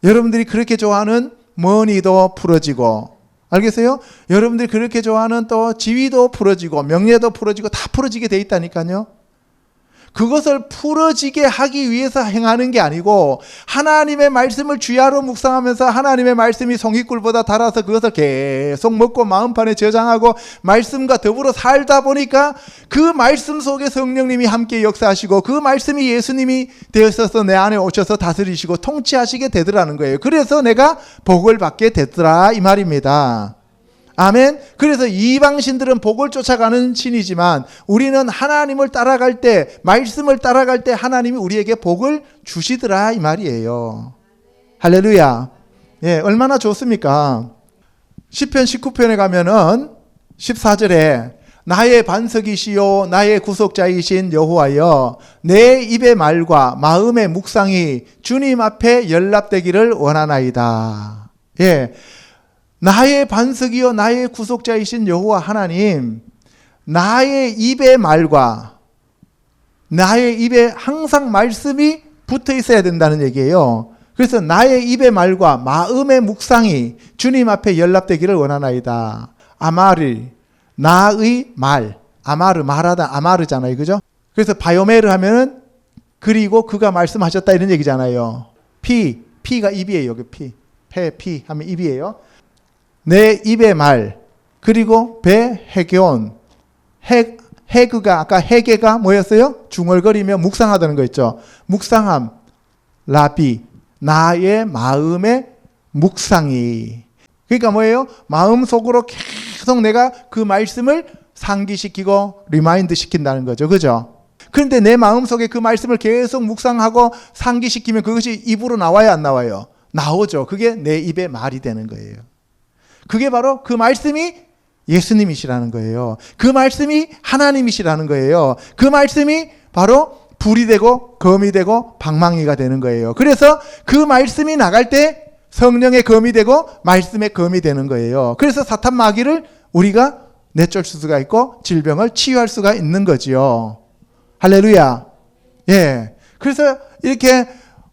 여러분들이 그렇게 좋아하는 머니도 풀어지고, 알겠어요? 여러분들이 그렇게 좋아하는 또 지위도 풀어지고 명예도 풀어지고 다 풀어지게 돼 있다니까요. 그것을 풀어지게 하기 위해서 행하는 게 아니고 하나님의 말씀을 주야로 묵상하면서 하나님의 말씀이 송이꿀보다 달아서 그것을 계속 먹고 마음판에 저장하고 말씀과 더불어 살다 보니까 그 말씀 속에 성령님이 함께 역사하시고 그 말씀이 예수님이 되어서 내 안에 오셔서 다스리시고 통치하시게 되더라는 거예요. 그래서 내가 복을 받게 됐더라 이 말입니다. 아멘. 그래서 이방신들은 복을 쫓아가는 신이지만 우리는 하나님을 따라갈 때, 말씀을 따라갈 때 하나님이 우리에게 복을 주시더라 이 말이에요. 할렐루야. 예, 얼마나 좋습니까? 시편 19편에 가면은 14절에 나의 반석이시요 나의 구속자이신 여호와여 내 입의 말과 마음의 묵상이 주님 앞에 연락되기를 원하나이다. 예. 나의 반석이요 나의 구속자이신 여호와 하나님, 나의 입의 말과 나의 입에 항상 말씀이 붙어 있어야 된다는 얘기예요. 그래서 나의 입의 말과 마음의 묵상이 주님 앞에 연락되기를 원하나이다. 아마르, 나의 말, 아마르, 말하다 아마르잖아요, 그죠? 그래서 바요메르 하면은 그리고 그가 말씀하셨다 이런 얘기잖아요. 피가 입이에요. 여기 피 하면 입이에요. 내 입의 말, 그리고 해게온, 해그가 아까 해게가 뭐였어요? 중얼거리며 묵상하다는 거 있죠. 묵상함, 라비, 나의 마음의 묵상이. 그러니까 뭐예요? 마음속으로 계속 내가 그 말씀을 상기시키고 리마인드 시킨다는 거죠. 그죠? 그런데 내 마음속에 그 말씀을 계속 묵상하고 상기시키면 그것이 입으로 나와요, 안 나와요? 나오죠. 그게 내 입의 말이 되는 거예요. 그게 바로 그 말씀이 예수님이시라는 거예요. 그 말씀이 하나님이시라는 거예요. 그 말씀이 바로 불이 되고 검이 되고 방망이가 되는 거예요. 그래서 그 말씀이 나갈 때 성령의 검이 되고 말씀의 검이 되는 거예요. 그래서 사탄 마귀를 우리가 내쫓을 수가 있고 질병을 치유할 수가 있는 거지요. 할렐루야. 예. 그래서 이렇게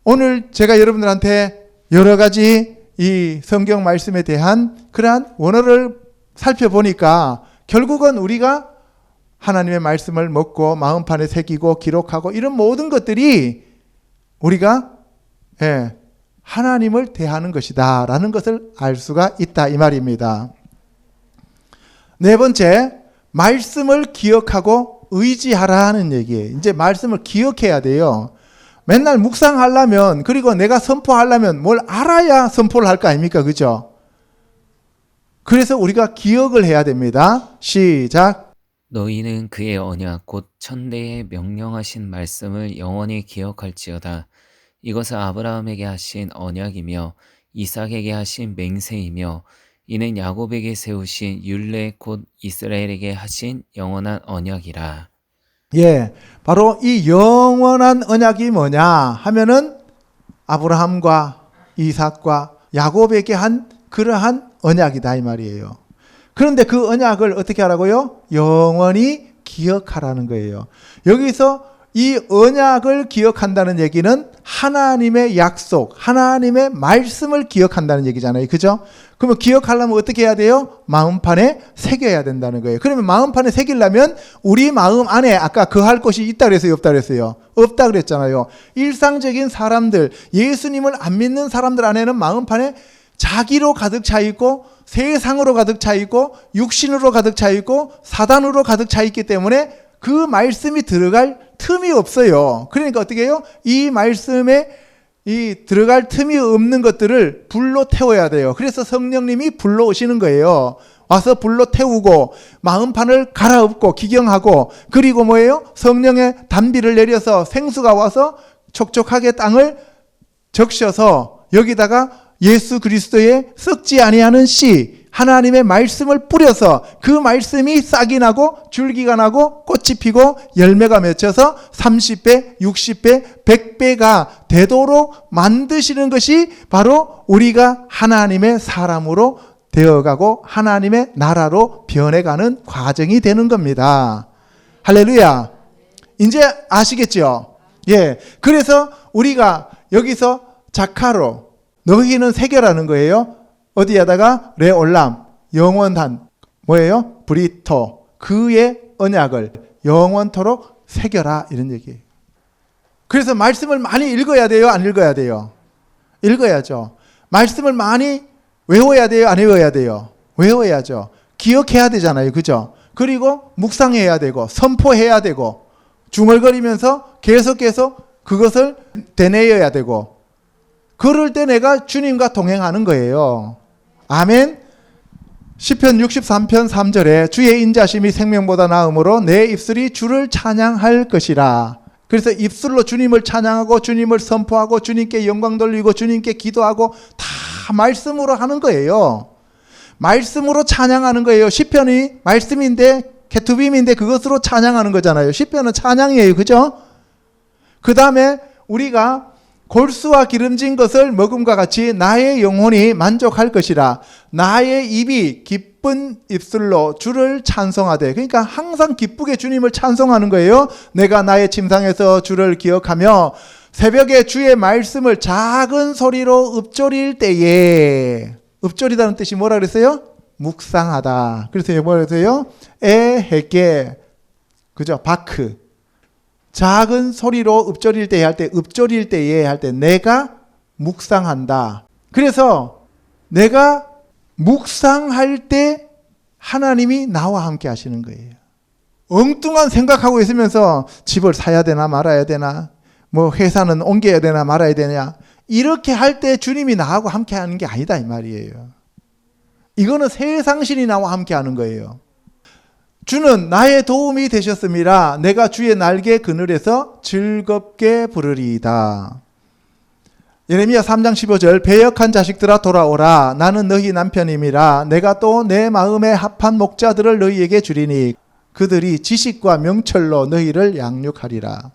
오늘 제가 여러분들한테 여러 가지 이 성경 말씀에 대한 그러한 원어를 살펴보니까 결국은 우리가 하나님의 말씀을 먹고 마음판에 새기고 기록하고 이런 모든 것들이 우리가 하나님을 대하는 것이다 라는 것을 알 수가 있다 이 말입니다. 네 번째, 말씀을 기억하고 의지하라는 얘기예요. 이제 말씀을 기억해야 돼요. 맨날 묵상하려면 그리고 내가 선포하려면 뭘 알아야 선포를 할 거 아닙니까? 그죠? 그래서 우리가 기억을 해야 됩니다. 시작. 너희는 그의 언약 곧 천대에 명령하신 말씀을 영원히 기억할지어다. 이것은 아브라함에게 하신 언약이며 이삭에게 하신 맹세이며 이는 야곱에게 세우신 율례 곧 이스라엘에게 하신 영원한 언약이라. 예, 바로 이 영원한 언약이 뭐냐 하면은 아브라함과 이삭과 야곱에게 한 그러한 언약이다 이 말이에요. 그런데 그 언약을 어떻게 하라고요? 영원히 기억하라는 거예요. 여기서 이 언약을 기억한다는 얘기는 하나님의 약속, 하나님의 말씀을 기억한다는 얘기잖아요. 그죠? 그러면 기억하려면 어떻게 해야 돼요? 마음판에 새겨야 된다는 거예요. 그러면 마음판에 새기려면 우리 마음 안에 아까 거할 것이 있다 그랬어요? 없다 그랬어요? 없다 그랬잖아요. 일상적인 사람들, 예수님을 안 믿는 사람들 안에는 마음판에 자기로 가득 차 있고 세상으로 가득 차 있고 육신으로 가득 차 있고 사단으로 가득 차 있기 때문에 그 말씀이 들어갈 틈이 없어요. 그러니까 어떻게 해요? 이 말씀에 이 들어갈 틈이 없는 것들을 불로 태워야 돼요. 그래서 성령님이 불로 오시는 거예요. 와서 불로 태우고 마음판을 갈아엎고 기경하고 그리고 뭐예요? 성령의 단비를 내려서 생수가 와서 촉촉하게 땅을 적셔서 여기다가 예수 그리스도의 썩지 아니하는 씨 하나님의 말씀을 뿌려서 그 말씀이 싹이 나고 줄기가 나고 꽃이 피고 열매가 맺혀서 30배, 60배, 100배가 되도록 만드시는 것이 바로 우리가 하나님의 사람으로 되어가고 하나님의 나라로 변해가는 과정이 되는 겁니다. 할렐루야. 이제 아시겠죠? 예. 그래서 우리가 여기서 자카로, 너희는 새겨라는 거예요. 어디에다가? 레올람, 영원한, 뭐예요? 브리토, 그의 언약을 영원토록 새겨라, 이런 얘기예요. 그래서 말씀을 많이 읽어야 돼요? 안 읽어야 돼요? 읽어야죠. 말씀을 많이 외워야 돼요? 안 외워야 돼요? 외워야죠. 기억해야 되잖아요. 그죠? 그리고 묵상해야 되고 선포해야 되고 중얼거리면서 계속 그것을 되뇌어야 되고, 그럴 때 내가 주님과 동행하는 거예요. 아멘. 시편 63편 3절에 주의 인자심이 생명보다 나음으로 내 입술이 주를 찬양할 것이라. 그래서 입술로 주님을 찬양하고 주님을 선포하고 주님께 영광 돌리고 주님께 기도하고 다 말씀으로 하는 거예요. 말씀으로 찬양하는 거예요. 시편이 말씀인데 케투빔인데 그것으로 찬양하는 거잖아요. 시편은 찬양이에요. 그죠? 그 다음에 우리가 골수와 기름진 것을 먹음과 같이 나의 영혼이 만족할 것이라. 나의 입이 기쁜 입술로 주를 찬송하되. 그러니까 항상 기쁘게 주님을 찬송하는 거예요. 내가 나의 침상에서 주를 기억하며 새벽에 주의 말씀을 작은 소리로 읊조릴 때에. 읊조리다는 뜻이 뭐라 그랬어요? 묵상하다. 그래서 뭐라 그랬어요? 에헤게, 그죠? 바크. 작은 소리로 읊조릴 때에 할 때, 읊조릴 때에 할 때 내가 묵상한다. 그래서 내가 묵상할 때 하나님이 나와 함께 하시는 거예요. 엉뚱한 생각하고 있으면서 집을 사야 되나 말아야 되나, 뭐 회사는 옮겨야 되나 말아야 되냐, 이렇게 할 때 주님이 나하고 함께 하는 게 아니다 이 말이에요. 이거는 세상신이 나와 함께 하는 거예요. 주는 나의 도움이 되셨음이라 내가 주의 날개 그늘에서 즐겁게 부르리이다. 예레미야 3장 15절 배역한 자식들아 돌아오라. 나는 너희 남편임이라. 내가 또 내 마음에 합한 목자들을 너희에게 주리니 그들이 지식과 명철로 너희를 양육하리라.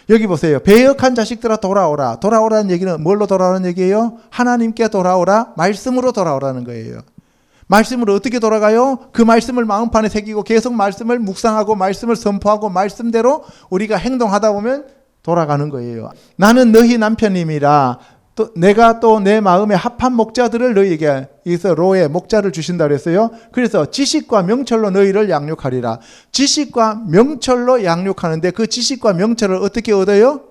여기 보세요. 배역한 자식들아 돌아오라. 돌아오라는 얘기는 뭘로 돌아오라는 얘기예요? 하나님께 돌아오라. 말씀으로 돌아오라는 거예요. 말씀으로 어떻게 돌아가요? 그 말씀을 마음판에 새기고 계속 말씀을 묵상하고 말씀을 선포하고 말씀대로 우리가 행동하다 보면 돌아가는 거예요. 나는 너희 남편님이라. 또 내가 또 내 마음에 합한 목자들을 너희에게, 여기서 로에 목자를 주신다 그랬어요. 그래서 지식과 명철로 너희를 양육하리라. 지식과 명철로 양육하는데 그 지식과 명철을 어떻게 얻어요?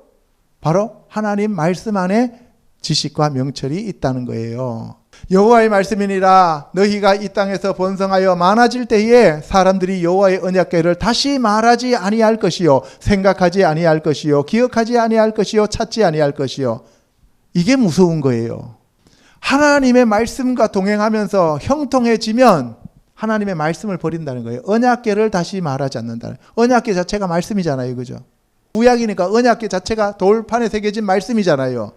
바로 하나님 말씀 안에 지식과 명철이 있다는 거예요. 여호와의 말씀이니라. 너희가 이 땅에서 번성하여 많아질 때에 사람들이 여호와의 언약궤를 다시 말하지 아니할 것이요, 생각하지 아니할 것이요, 기억하지 아니할 것이요, 찾지 아니할 것이요. 이게 무서운 거예요. 하나님의 말씀과 동행하면서 형통해지면 하나님의 말씀을 버린다는 거예요. 언약궤를 다시 말하지 않는다는. 언약궤 자체가 말씀이잖아요. 그죠? 구약이니까 언약궤 자체가 돌판에 새겨진 말씀이잖아요.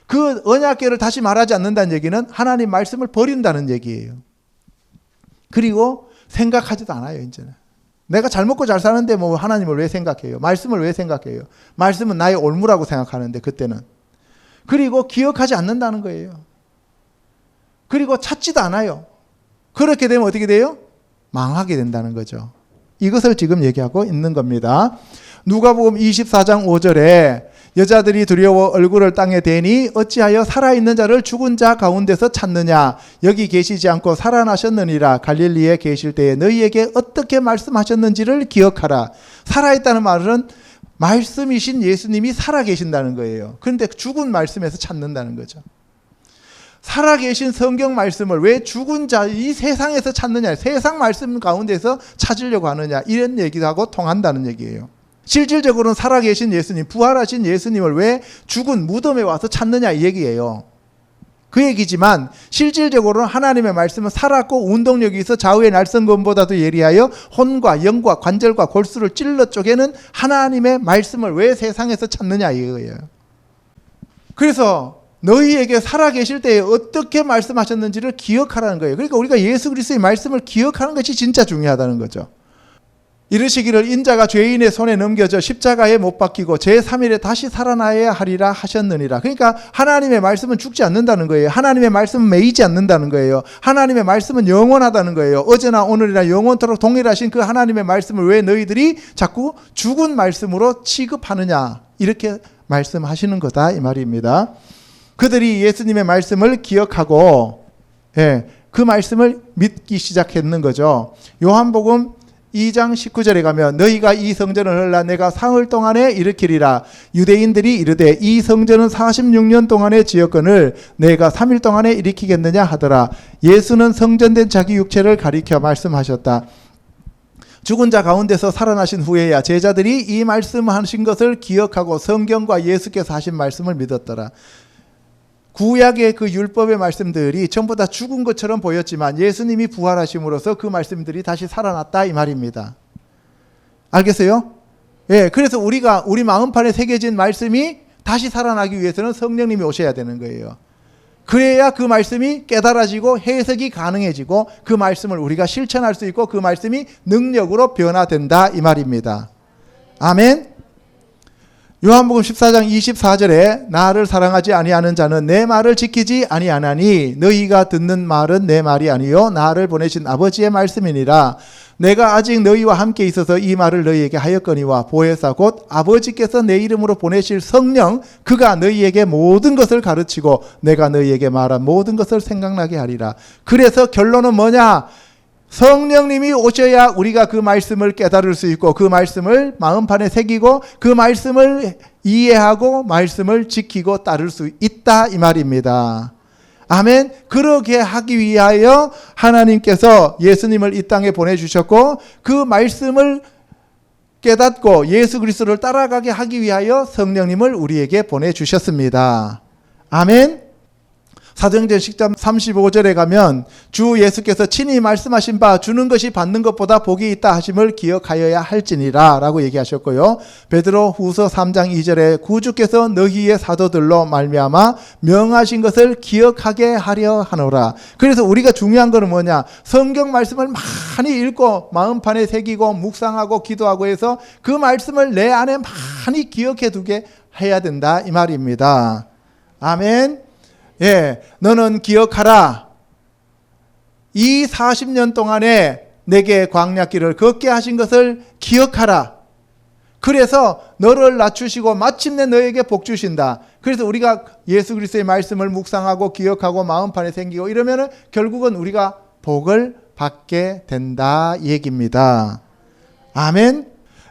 그 언약궤를 다시 말하지 않는다는 얘기는 하나님 말씀을 버린다는 얘기예요. 그리고 생각하지도 않아요. 이제는 내가 잘 먹고 잘 사는데 뭐 하나님을 왜 생각해요? 말씀을 왜 생각해요? 말씀은 나의 올무라고 생각하는데 그때는. 그리고 기억하지 않는다는 거예요. 그리고 찾지도 않아요. 그렇게 되면 어떻게 돼요? 망하게 된다는 거죠. 이것을 지금 얘기하고 있는 겁니다. 누가복음 24장 5절에 여자들이 두려워 얼굴을 땅에 대니 어찌하여 살아있는 자를 죽은 자 가운데서 찾느냐. 여기 계시지 않고 살아나셨느니라. 갈릴리에 계실 때에 너희에게 어떻게 말씀하셨는지를 기억하라. 살아있다는 말은 말씀이신 예수님이 살아계신다는 거예요. 그런데 죽은 말씀에서 찾는다는 거죠. 살아계신 성경 말씀을 왜 죽은 자, 이 세상에서 찾느냐. 세상 말씀 가운데서 찾으려고 하느냐. 이런 얘기도 하고 통한다는 얘기예요. 실질적으로는 살아계신 예수님, 부활하신 예수님을 왜 죽은 무덤에 와서 찾느냐 이 얘기예요. 그 얘기지만 실질적으로는 하나님의 말씀은 살았고 운동력이 있어 좌우의 날성검보다도 예리하여 혼과 영과 관절과 골수를 찔러 쪼개는 하나님의 말씀을 왜 세상에서 찾느냐 이거예요. 그래서 너희에게 살아계실 때에 어떻게 말씀하셨는지를 기억하라는 거예요. 그러니까 우리가 예수 그리스도의 말씀을 기억하는 것이 진짜 중요하다는 거죠. 이르시기를 인자가 죄인의 손에 넘겨져 십자가에 못 박히고 제3일에 다시 살아나야 하리라 하셨느니라. 그러니까 하나님의 말씀은 죽지 않는다는 거예요. 하나님의 말씀은 매이지 않는다는 거예요. 하나님의 말씀은 영원하다는 거예요. 어제나 오늘이나 영원토록 동일하신 그 하나님의 말씀을 왜 너희들이 자꾸 죽은 말씀으로 취급하느냐, 이렇게 말씀하시는 거다 이 말입니다. 그들이 예수님의 말씀을 기억하고 그 말씀을 믿기 시작했는 거죠. 요한복음 2장 19절에 가면 너희가 이 성전을 헐라 내가 사흘 동안에 일으키리라. 유대인들이 이르되 이 성전은 46년 동안에 지었거늘 내가 3일 동안에 일으키겠느냐 하더라. 예수는 성전된 자기 육체를 가리켜 말씀하셨다. 죽은 자 가운데서 살아나신 후에야 제자들이 이 말씀하신 것을 기억하고 성경과 예수께서 하신 말씀을 믿었더라. 구약의 그 율법의 말씀들이 전부 다 죽은 것처럼 보였지만 예수님이 부활하심으로써 그 말씀들이 다시 살아났다 이 말입니다. 알겠어요? 그래서 우리가 우리 마음판에 새겨진 말씀이 다시 살아나기 위해서는 성령님이 오셔야 되는 거예요. 그래야 그 말씀이 깨달아지고 해석이 가능해지고 그 말씀을 우리가 실천할 수 있고 그 말씀이 능력으로 변화된다 이 말입니다. 아멘. 요한복음 14장 24절에 나를 사랑하지 아니하는 자는 내 말을 지키지 아니하나니 너희가 듣는 말은 내 말이 아니요 나를 보내신 아버지의 말씀이니라. 내가 아직 너희와 함께 있어서 이 말을 너희에게 하였거니와 보혜사 곧 아버지께서 내 이름으로 보내실 성령 그가 너희에게 모든 것을 가르치고 내가 너희에게 말한 모든 것을 생각나게 하리라. 그래서 결론은 뭐냐? 성령님이 오셔야 우리가 그 말씀을 깨달을 수 있고 그 말씀을 마음판에 새기고 그 말씀을 이해하고 말씀을 지키고 따를 수 있다 이 말입니다. 아멘. 그렇게 하기 위하여 하나님께서 예수님을 이 땅에 보내주셨고 그 말씀을 깨닫고 예수 그리스도를 따라가게 하기 위하여 성령님을 우리에게 보내주셨습니다. 아멘. 사도행전 10장 35절에 가면 주 예수께서 친히 말씀하신 바 주는 것이 받는 것보다 복이 있다 하심을 기억하여야 할지니라 라고 얘기하셨고요. 베드로 후서 3장 2절에 구주께서 너희의 사도들로 말미암아 명하신 것을 기억하게 하려 하노라. 그래서 우리가 중요한 것은 뭐냐? 성경 말씀을 많이 읽고 마음판에 새기고 묵상하고 기도하고 해서 그 말씀을 내 안에 많이 기억해 두게 해야 된다 이 말입니다. 아멘. 너는 기억하라. 이 40년 동안에 내게 광야길을 걷게 하신 것을 기억하라. 그래서 너를 낮추시고 마침내 너에게 복 주신다. 그래서 우리가 예수 그리스도의 말씀을 묵상하고 기억하고 마음판에 생기고 이러면은 결국은 우리가 복을 받게 된다 이 얘기입니다. 아멘.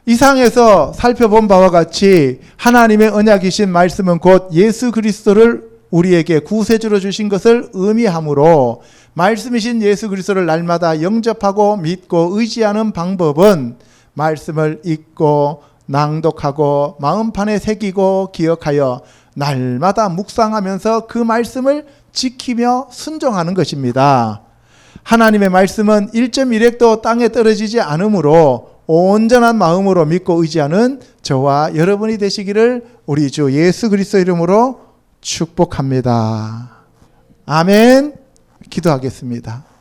이상에서 살펴본 바와 같이 하나님의 언약이신 말씀은 곧 예수 그리스도를 우리에게 구세주로 주신 것을 의미하므로 말씀이신 예수 그리스도를 날마다 영접하고 믿고 의지하는 방법은 말씀을 읽고 낭독하고 마음판에 새기고 기억하여 날마다 묵상하면서 그 말씀을 지키며 순종하는 것입니다. 하나님의 말씀은 1.1핵도 땅에 떨어지지 않으므로 온전한 마음으로 믿고 의지하는 저와 여러분이 되시기를 우리 주 예수 그리스도 이름으로 축복합니다. 아멘. 기도하겠습니다.